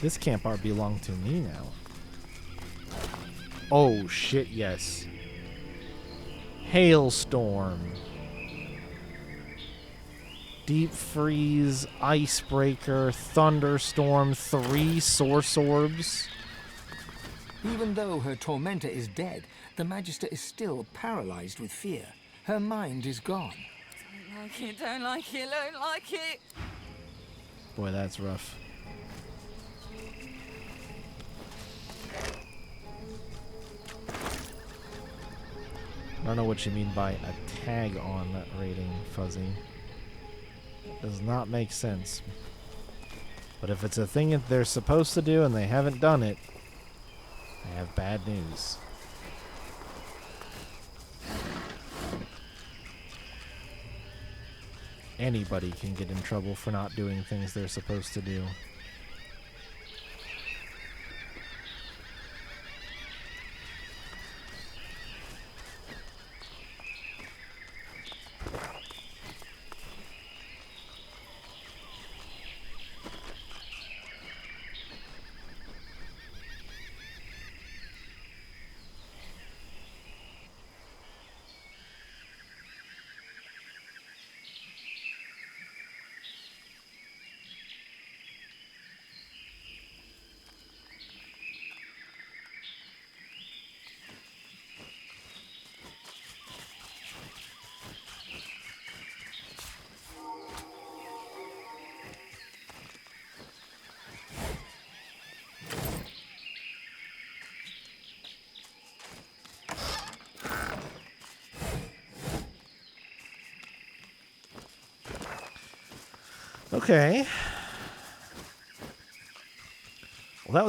This camp art belonged to me now. Oh shit, yes. Hailstorm. Deep freeze, icebreaker, thunderstorm, 3 source orbs. Even though her tormentor is dead, the Magister is still paralyzed with fear. Her mind is gone. Don't like it, don't like it, don't like it. Boy, that's rough. I don't know what you mean by a tag on rating, Fuzzy. Does not make sense. But if it's a thing that they're supposed to do and they haven't done it, I have bad news. Anybody can get in trouble for not doing things they're supposed to do. Okay. Well, that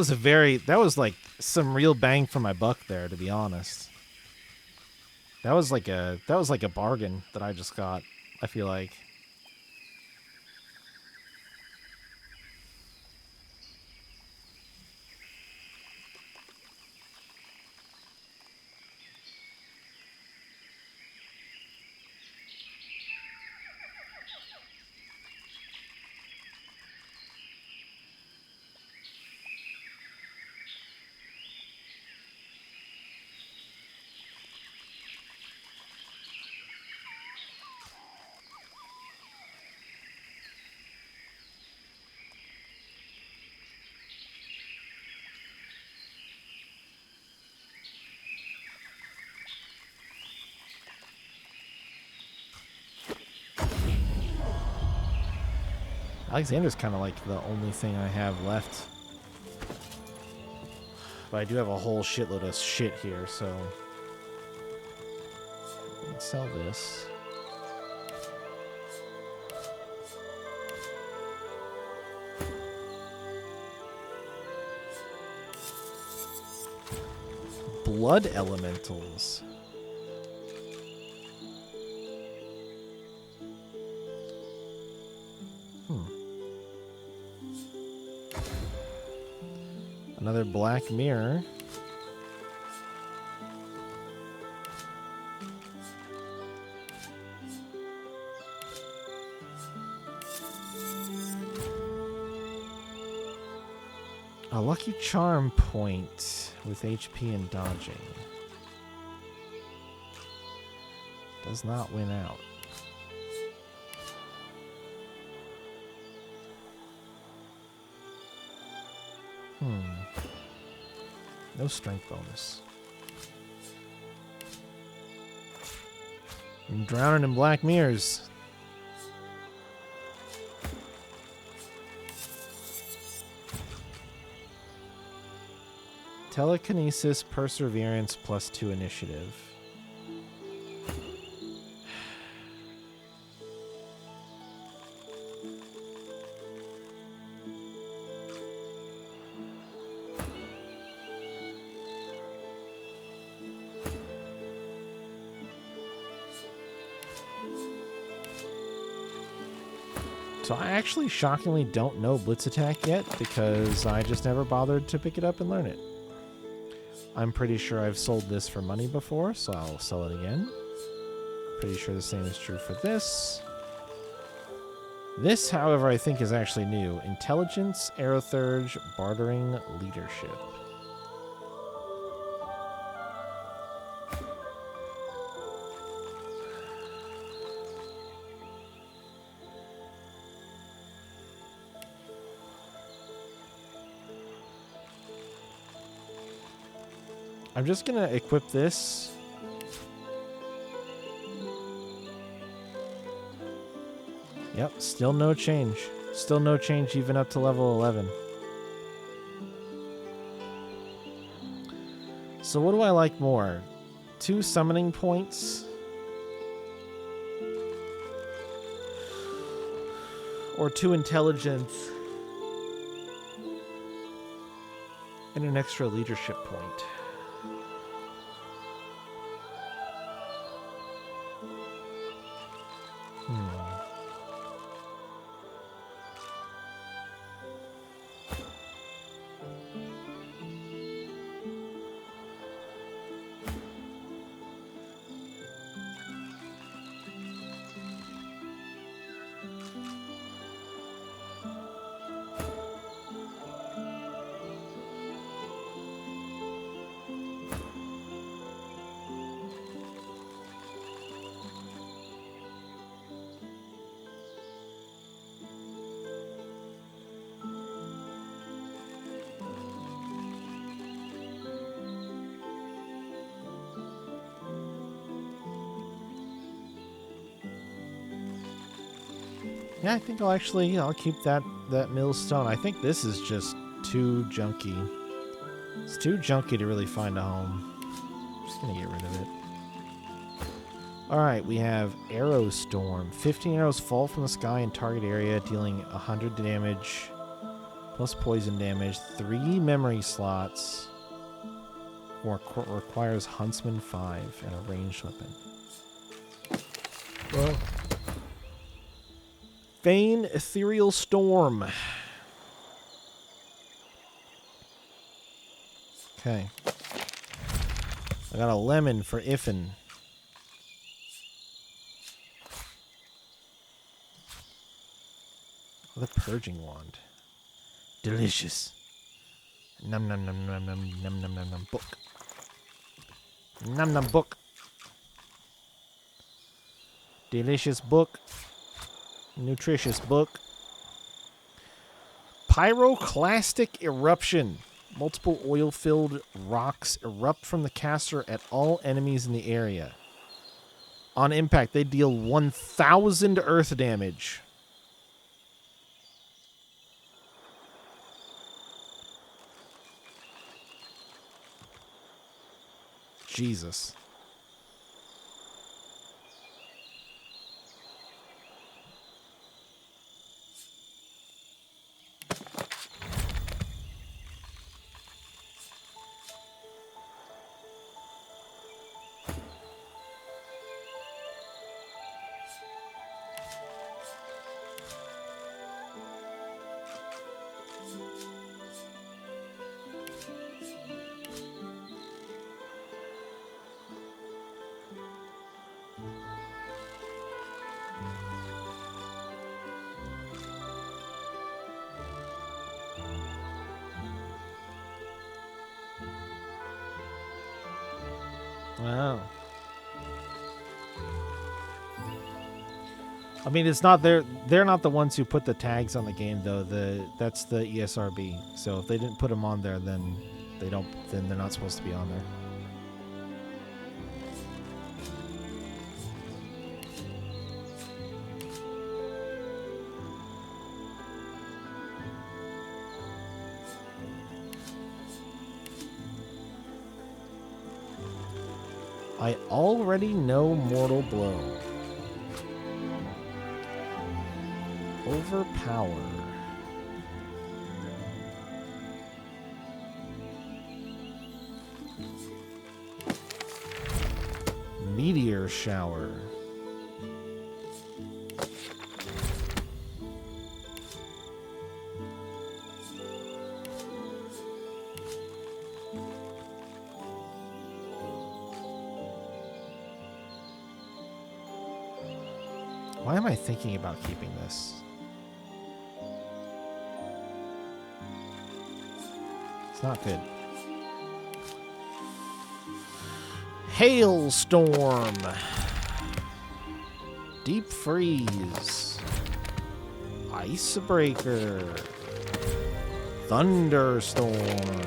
was like some real bang for my buck there, to be honest. That was like a bargain that I just got, I feel like. Alexander's kind of like the only thing I have left. But I do have a whole shitload of shit here, so... Let's sell this. Blood elementals. Another black mirror. A lucky charm point with HP and dodging. Does not win out. No strength bonus. I'm drowning in black mirrors. Telekinesis, perseverance, +2 initiative. So I actually shockingly don't know Blitz Attack yet because I just never bothered to pick it up and learn it. I'm pretty sure I've sold this for money before, so I'll sell it again. Pretty sure the same is true for this. This, however, I think is actually new. Intelligence, Aerothurge, Bartering, Leadership. I'm just gonna equip this. Yep, still no change. Still no change even up to level 11. So what do I like more? 2 summoning points? Or 2 intelligence? And an extra leadership point. Yeah, I think I'll keep that millstone. I think this is just too junky. It's too junky to really find a home. I'm just gonna get rid of it. Alright, we have Arrow Storm. 15 arrows fall from the sky in target area, dealing 100 damage, plus poison damage. 3 memory slots. Requires Huntsman 5 and a ranged weapon. Well. Feign Ethereal Storm. Okay. I got a lemon for Iffin. The Purging Wand. Delicious. Num num num num num num num num num book. Num num book. Delicious book. Nutritious book. Pyroclastic Eruption. Multiple oil-filled rocks erupt from the caster at all enemies in the area. On impact, they deal 1,000 earth damage. Jesus. Wow. I mean, it's not they're not the ones who put the tags on the game though. That's the ESRB. So if they didn't put them on there, then they're not supposed to be on there. I already know Mortal Blow. Overpower. Meteor Shower. Why am I thinking about keeping this? It's not good. Hailstorm. Deep Freeze. Icebreaker. Thunderstorm.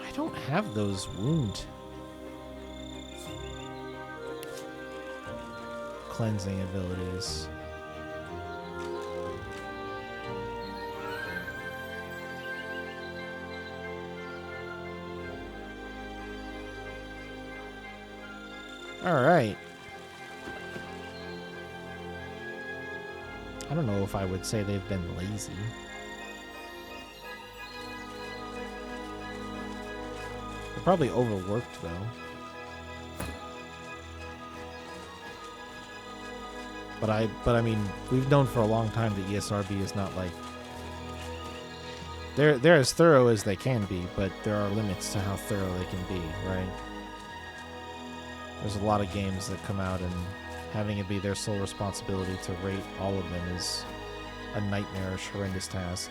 I don't have those wound cleansing abilities. All right. I don't know if I would say they've been lazy. They're probably overworked, though. But I mean, we've known for a long time that ESRB is not like... They're as thorough as they can be, but there are limits to how thorough they can be, right? There's a lot of games that come out and having it be their sole responsibility to rate all of them is a nightmarish, horrendous task.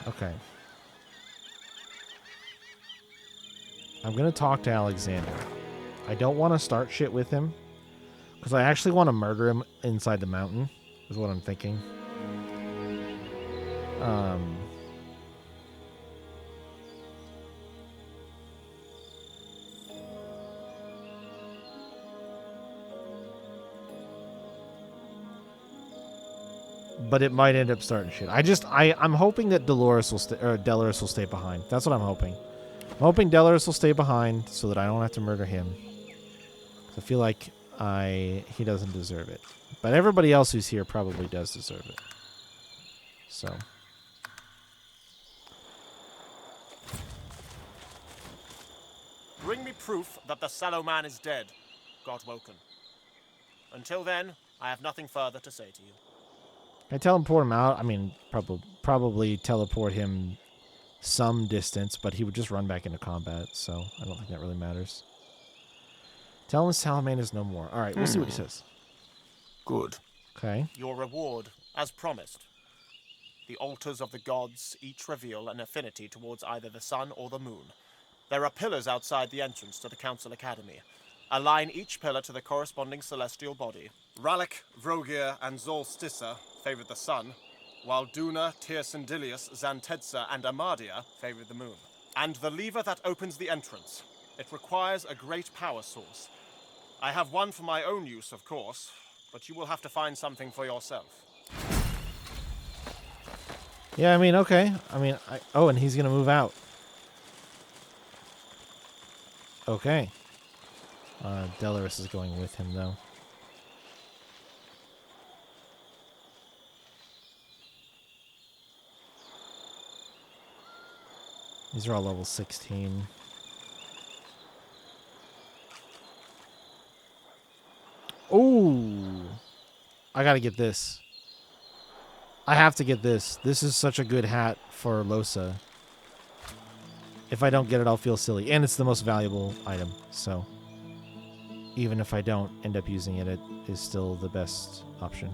Okay. I'm going to talk to Alexander. I don't want to start shit with him, because I actually want to murder him inside the mountain. is what I'm thinking. But it might end up starting shit. I'm hoping that Dolores will Delaris will stay behind. That's what I'm hoping. I'm hoping Delaris will stay behind so that I don't have to murder him. I feel like he doesn't deserve it. But everybody else who's here probably does deserve it. So. Bring me proof that the sallow man is dead, God Woken. Until then, I have nothing further to say to you. Can I teleport him out? I mean, probably teleport him some distance, but he would just run back into combat, so I don't think that really matters. Tell him Salaman is no more. All right, we'll see what he says. Good. Okay. Your reward, as promised. The altars of the gods each reveal an affinity towards either the sun or the moon. There are pillars outside the entrance to the Council Academy. Align each pillar to the corresponding celestial body. Ralek, Vrogir, and Zolstissa favored the sun, while Duna, Tyrsendilius, Xantedsa, and Amadia favored the moon. And the lever that opens the entrance. It requires a great power source. I have one for my own use, of course, but you will have to find something for yourself. Yeah, I mean, okay. Oh, and he's going to move out. Okay. Delaris is going with him, though. These are all level 16. Ooh. I gotta get this. I have to get this. This is such a good hat for Losa. If I don't get it, I'll feel silly. And it's the most valuable item, so even if I don't end up using it, it is still the best option.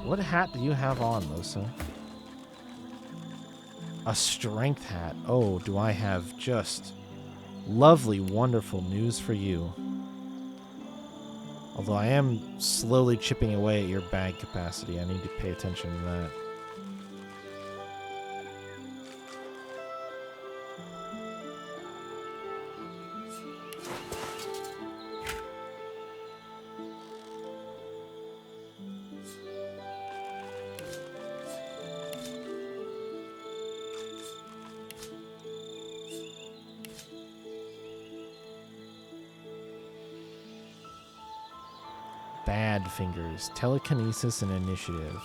What hat do you have on, Losa? A strength hat. Oh, do I have just lovely, wonderful news for you. Although I am slowly chipping away at your bag capacity. I need to pay attention to that. Bad fingers. Telekinesis and initiative.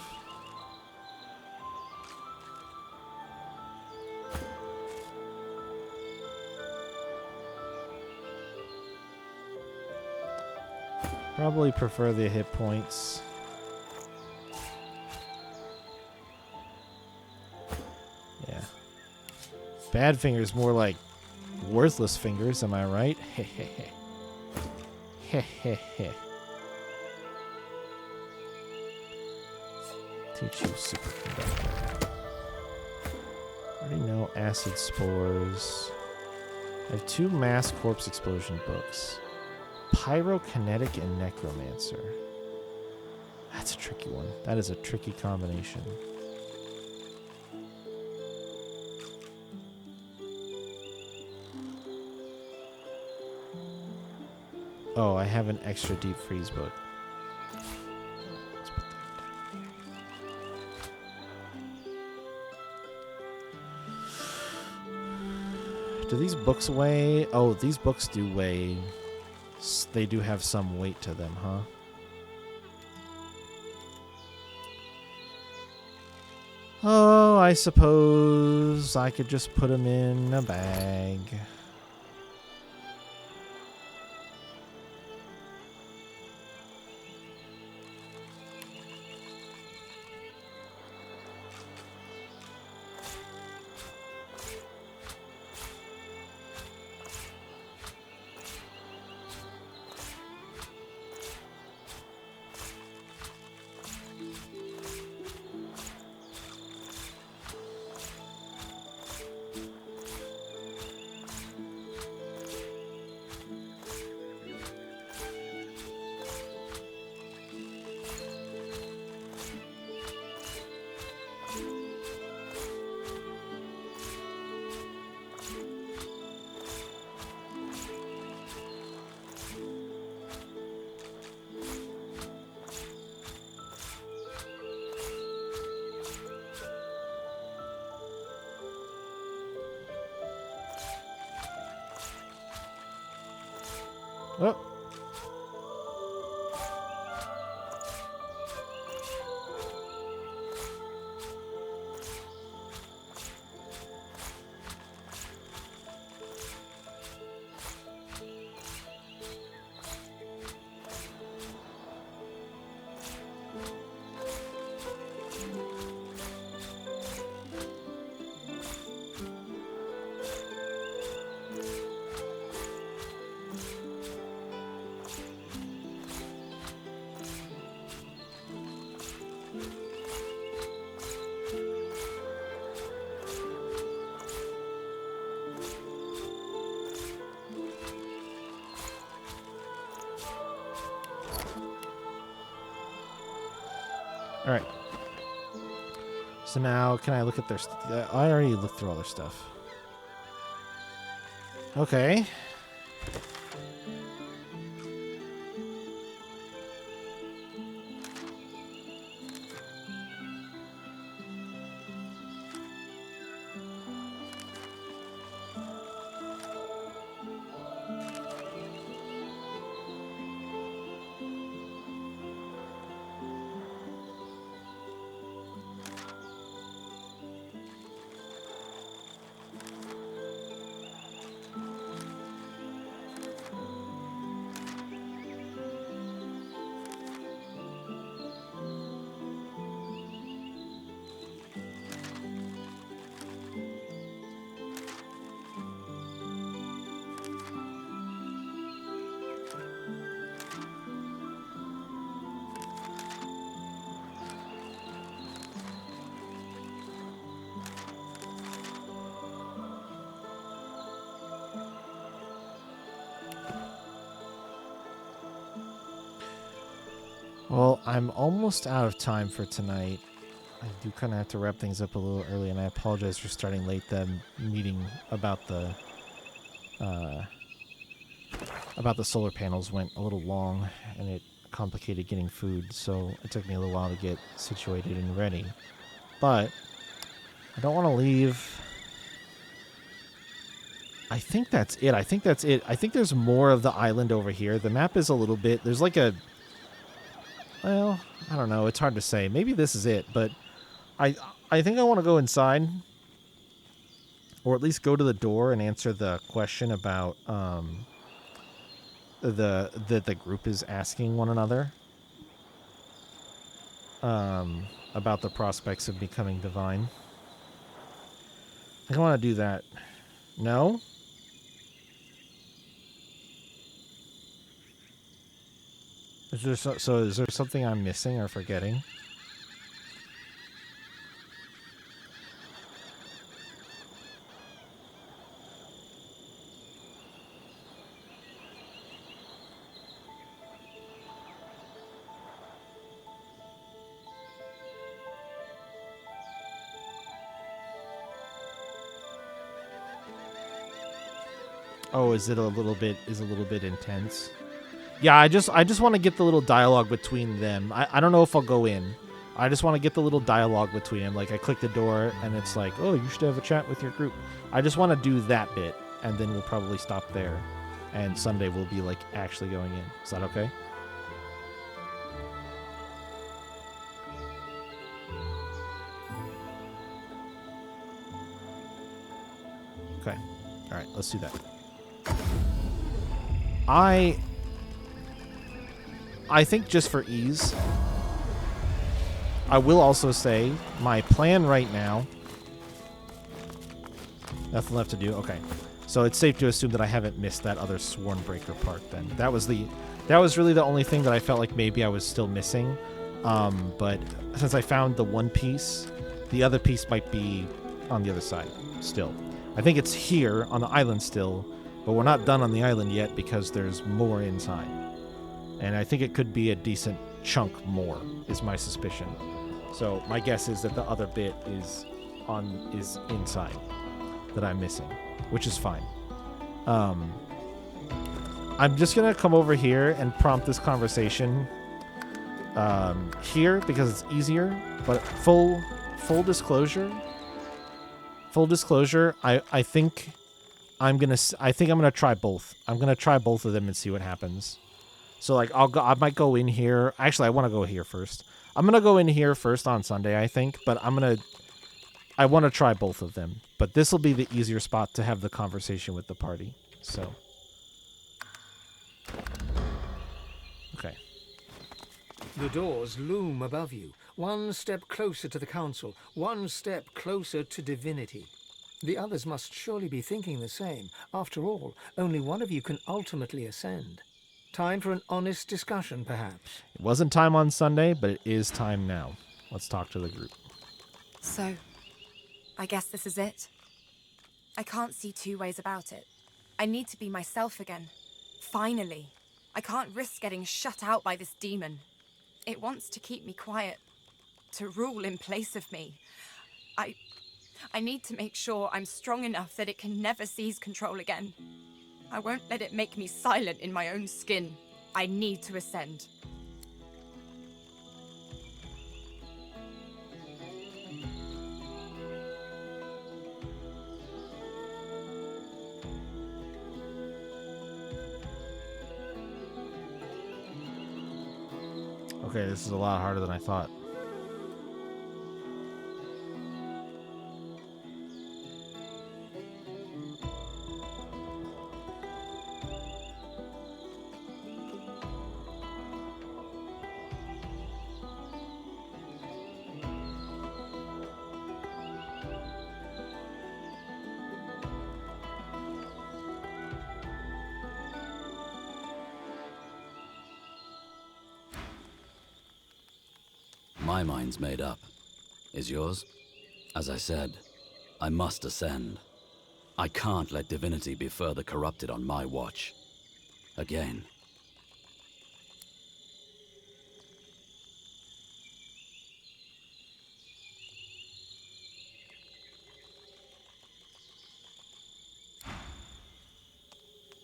Probably prefer the hit points. Yeah. Bad fingers more like worthless fingers, am I right? Hehehe. Hehehe. Teach you superconductor. Already know acid spores. I have 2 mass corpse explosion books. Pyrokinetic and necromancer. That's a tricky one. That is a tricky combination. Oh, I have an extra deep freeze book. Let's put that down here. Do these books weigh? Oh, these books do weigh. They do have some weight to them, huh? Oh, I suppose I could just put them in a bag. Oh. All right. So now, can I look at their... I already looked through all their stuff. Okay. Well, I'm almost out of time for tonight. I do kind of have to wrap things up a little early, and I apologize for starting late. The meeting about the solar panels went a little long, and it complicated getting food, so it took me a little while to get situated and ready. But I don't want to leave. I think that's it. I think there's more of the island over here. The map is a little bit... There's like a... Well, I don't know. It's hard to say. Maybe this is it, but I think I want to go inside, or at least go to the door and answer the question about the group is asking one another about the prospects of becoming divine. I think I want to do that. No? Is there so is there something I'm missing or forgetting? Oh, is it a little bit intense? Yeah, I just want to get the little dialogue between them. I don't know if I'll go in. I just want to get the little dialogue between them. Like, I click the door, and it's like, oh, you should have a chat with your group. I just want to do that bit, and then we'll probably stop there. And Sunday we'll be, like, actually going in. Is that okay? Okay. All right, let's do that. I think just for ease, I will also say my plan right now... Nothing left to do? Okay. So it's safe to assume that I haven't missed that other Swornbreaker part then. That was really the only thing that I felt like maybe I was still missing. But since I found the one piece, the other piece might be on the other side still. I think it's here on the island still, but we're not done on the island yet because there's more inside. And I think it could be a decent chunk more, is my suspicion. So my guess is that the other bit is inside that I'm missing, which is fine. I'm just gonna come over here and prompt this conversation here because it's easier. But full disclosure. I think I think I'm gonna try both. I'm gonna try both of them and see what happens. So like I might go in here. Actually, I want to go here first. I'm gonna go in here first on Sunday, I think. But I want to try both of them. But this will be the easier spot to have the conversation with the party. So. Okay. The doors loom above you, one step closer to the council, one step closer to divinity. The others must surely be thinking the same. After all, only one of you can ultimately ascend. Time for an honest discussion, perhaps. It wasn't time on Sunday, but it is time now. Let's talk to the group. So, I guess this is it. I can't see two ways about it. I need to be myself again. Finally. I can't risk getting shut out by this demon. It wants to keep me quiet, to rule in place of me. I need to make sure I'm strong enough that it can never seize control again. I won't let it make me silent in my own skin. I need to ascend. Okay, this is a lot harder than I thought. My mind's made up. Is yours? As I said, I must ascend. I can't let Divinity be further corrupted on my watch. Again.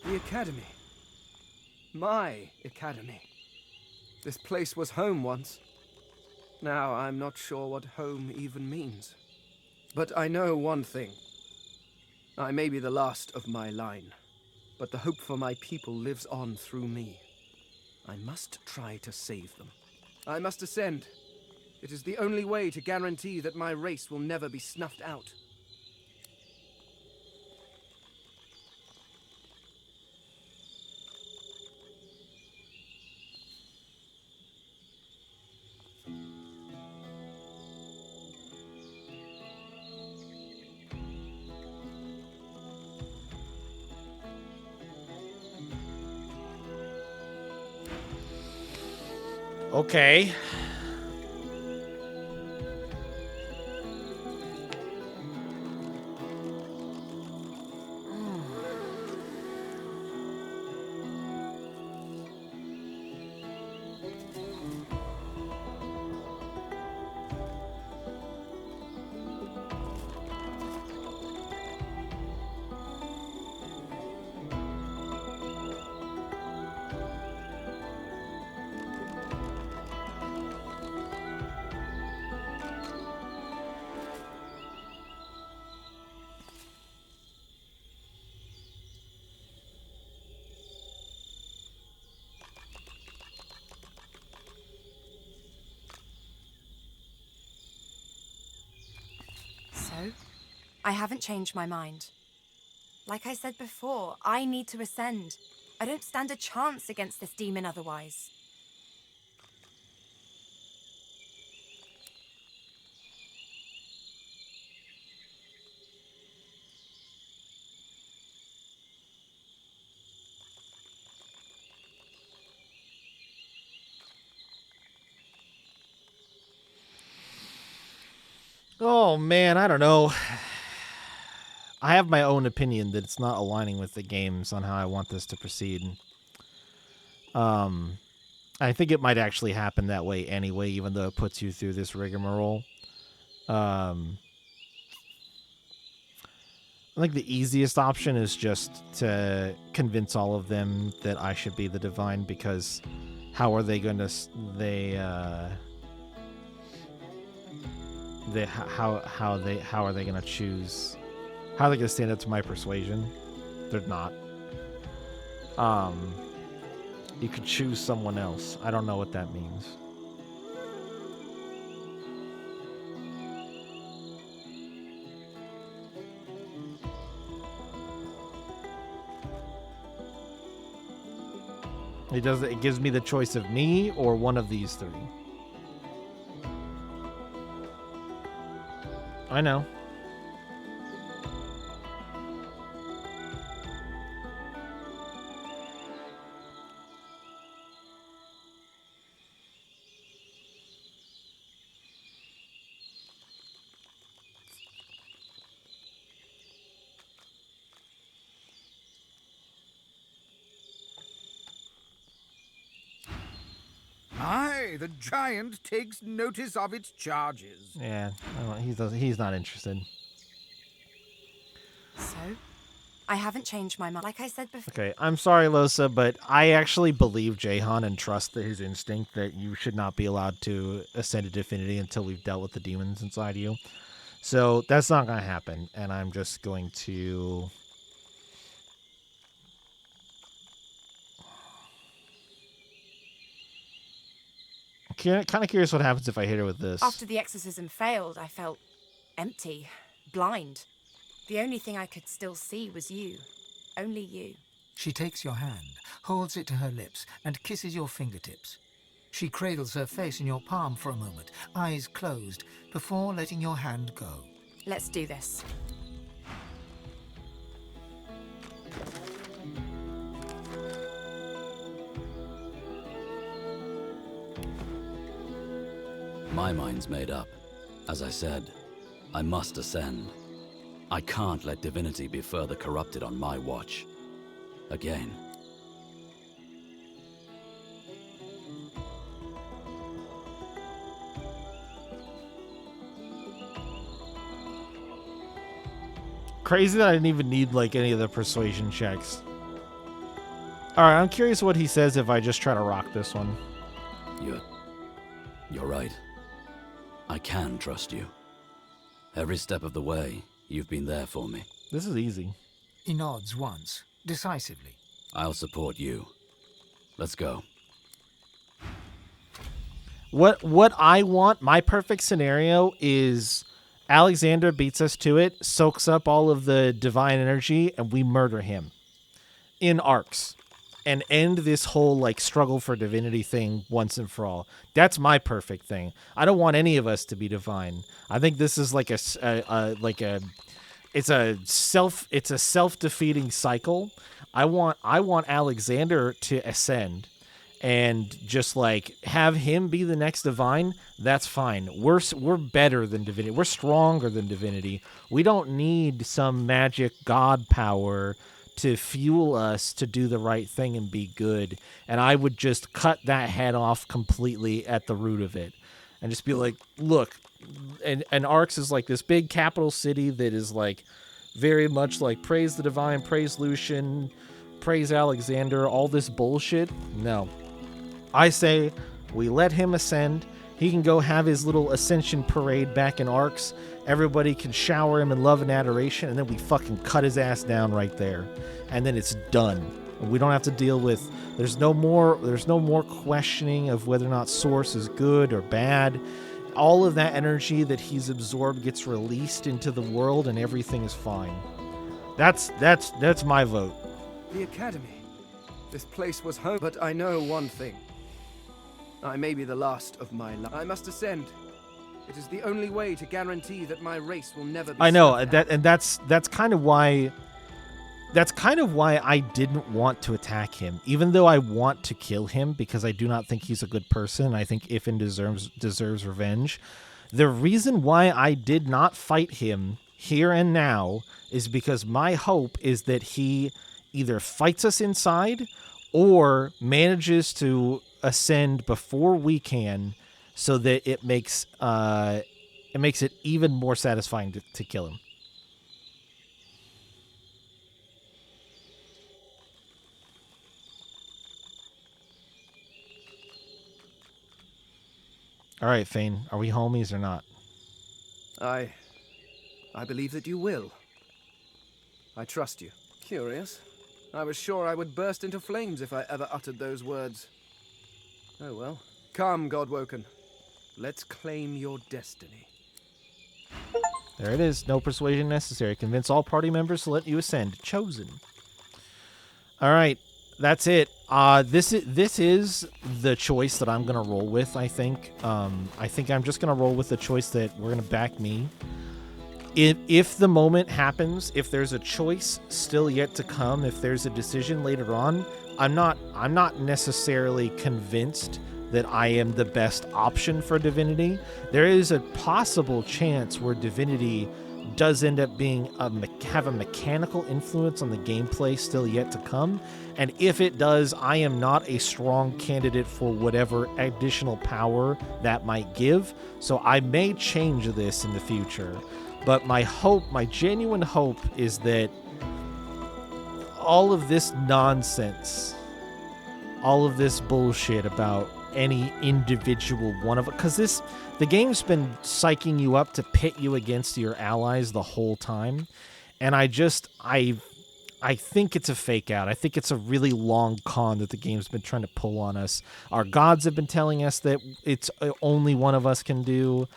The Academy. My Academy. This place was home once. Now I'm not sure what home even means. But I know one thing. I may be the last of my line, but the hope for my people lives on through me. I must try to save them. I must ascend. It is the only way to guarantee that my race will never be snuffed out. Okay. So, I haven't changed my mind. Like I said before, I need to ascend. I don't stand a chance against this demon otherwise. Oh man, I don't know. I have my own opinion that it's not aligning with the games on how I want this to proceed. I think it might actually happen that way anyway, even though it puts you through this rigmarole. I think the easiest option is just to convince all of them that I should be the divine, because how are they going to how are they going to choose? How are they going to stand up to my persuasion? They're not. You could choose someone else. I don't know what that means. It gives me the choice of me or one of these three. I know. Aye, the giant takes notice of its charges. Yeah, he's not interested. So? I haven't changed my mind. Like I said before. Okay, I'm sorry, Losa, but I actually believe Jahan and trust his instinct that you should not be allowed to ascend to divinity until we've dealt with the demons inside you. So that's not going to happen, and I'm just going to... kind of curious what happens if I hit her with this. After the exorcism failed, I felt empty, blind. The only thing I could still see was you. Only you. She takes your hand, holds it to her lips, and kisses your fingertips. She cradles her face in your palm for a moment, eyes closed, before letting your hand go. Let's do this. My mind's made up. As I said, I must ascend. I can't let divinity be further corrupted on my watch. Again. Crazy that I didn't even need like any of the persuasion checks. Alright, I'm curious what he says if I just try to rock this one. You're right. I can trust you. Every step of the way, you've been there for me. This is easy. He nods once, decisively. I'll support you. Let's go. What I want, my perfect scenario is Alexander beats us to it, soaks up all of the divine energy, and we murder him in arcs and end this whole like struggle for divinity thing once and for all. That's my perfect thing. I don't want any of us to be divine. I think this is like it's a self-defeating cycle. I want Alexander to ascend and just like have him be the next divine. That's fine. We're better than divinity. We're stronger than divinity. We don't need some magic god power to fuel us to do the right thing and be good. And I would just cut that head off completely at the root of it and just be like, look, and Arx is like this big capital city that is like very much like praise the divine, praise Lucian, praise Alexander, all this bullshit. No. I say we let him ascend. He can go have his little ascension parade back in Arx. Everybody can shower him in love and adoration, and then we fucking cut his ass down right there. And then it's done. We don't have to deal with there's no more questioning of whether or not Source is good or bad. All of that energy that he's absorbed gets released into the world and everything is fine. That's my vote. The Academy. This place was home, but I know one thing. I may be the last of my line. I must ascend. It is the only way to guarantee that my race will never be. I know that's kind of why I didn't want to attack him, even though I want to kill him because I do not think he's a good person. I think Ifin deserves revenge. The reason why I did not fight him here and now is because my hope is that he either fights us inside or manages to ascend before we can, so that it makes it even more satisfying to kill him. All right, Fane, are we homies or not? I believe that you will. I trust you. Curious. I was sure I would burst into flames if I ever uttered those words. Oh well. Come, Godwoken. Let's claim your destiny. There it is. No persuasion necessary. Convince all party members to let you ascend. Chosen. All right. That's it. This is the choice that I'm going to roll with, I think. I think I'm just going to roll with the choice that we're going to back me. If the moment happens, if there's a choice still yet to come, if there's a decision later on, I'm not necessarily convinced that I am the best option for Divinity. There is a possible chance where Divinity does end up being have a mechanical influence on the gameplay still yet to come, and if it does, I am not a strong candidate for whatever additional power that might give, so I may change this in the future. But my hope, my genuine hope, is that all of this nonsense, all of this bullshit about any individual one of it, because the game's been psyching you up to pit you against your allies the whole time, and I think it's a fake out. I think it's a really long con that the game's been trying to pull on us. Our gods have been telling us that it's only one of us can do.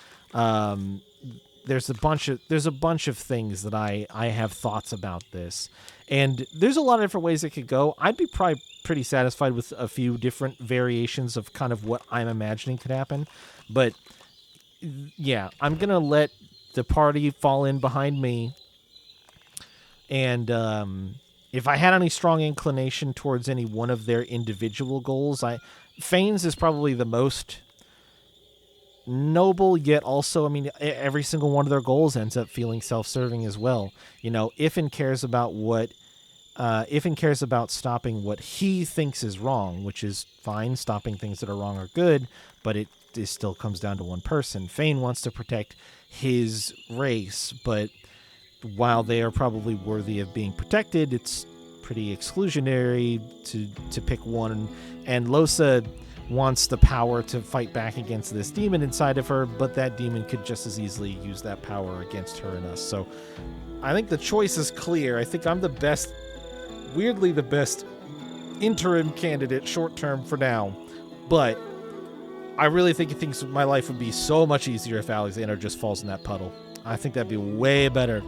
There's a bunch of things that I have thoughts about this, and there's a lot of different ways it could go. I'd be probably pretty satisfied with a few different variations of kind of what I'm imagining could happen, but yeah, I'm gonna let the party fall in behind me, and if I had any strong inclination towards any one of their individual goals, Fane's is probably the most noble, yet also, I mean, every single one of their goals ends up feeling self-serving as well. You know, Ifin cares about stopping what he thinks is wrong, which is fine. Stopping things that are wrong are good, but it still comes down to one person. Fane wants to protect his race, but while they are probably worthy of being protected, it's pretty exclusionary to pick one. And Losa wants the power to fight back against this demon inside of her, but that demon could just as easily use that power against her and us. So I think the choice is clear. I think I'm weirdly the best interim candidate short term for now, but I really think he thinks my life would be so much easier if Alexander just falls in that puddle. I think that'd be way better.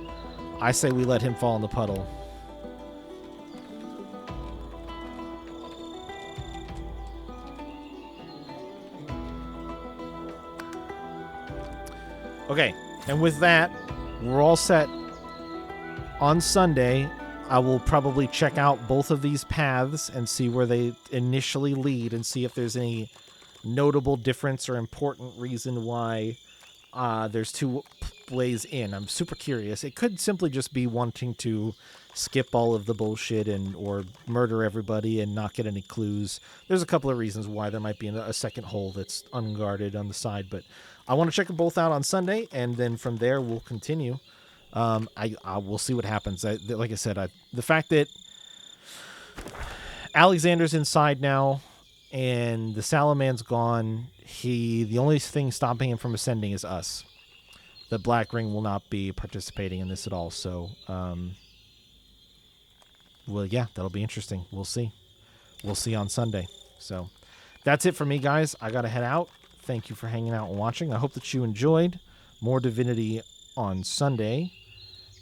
I say we let him fall in the puddle. Okay, and with that, we're all set. On Sunday, I will probably check out both of these paths and see where they initially lead and see if there's any notable difference or important reason why there's two ways in. I'm super curious. It could simply just be wanting to skip all of the bullshit or murder everybody and not get any clues. There's a couple of reasons why there might be a second hole that's unguarded on the side, but I want to check them both out on Sunday, and then from there we'll continue. We'll see what happens. Like I said, the fact that Alexander's inside now and the Salaman's gone, the only thing stopping him from ascending is us. The Black Ring will not be participating in this at all. So, well, yeah, that'll be interesting. We'll see. We'll see on Sunday. So that's it for me, guys. I got to head out. Thank you for hanging out and watching. I hope that you enjoyed. More Divinity on Sunday.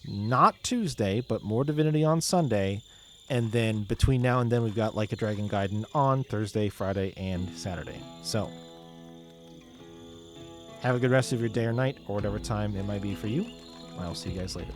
Not Tuesday, but more Divinity on Sunday. And then between now and then, we've got Like a Dragon Gaiden on Thursday, Friday, and Saturday. So have a good rest of your day or night, or whatever time it might be for you. I'll see you guys later.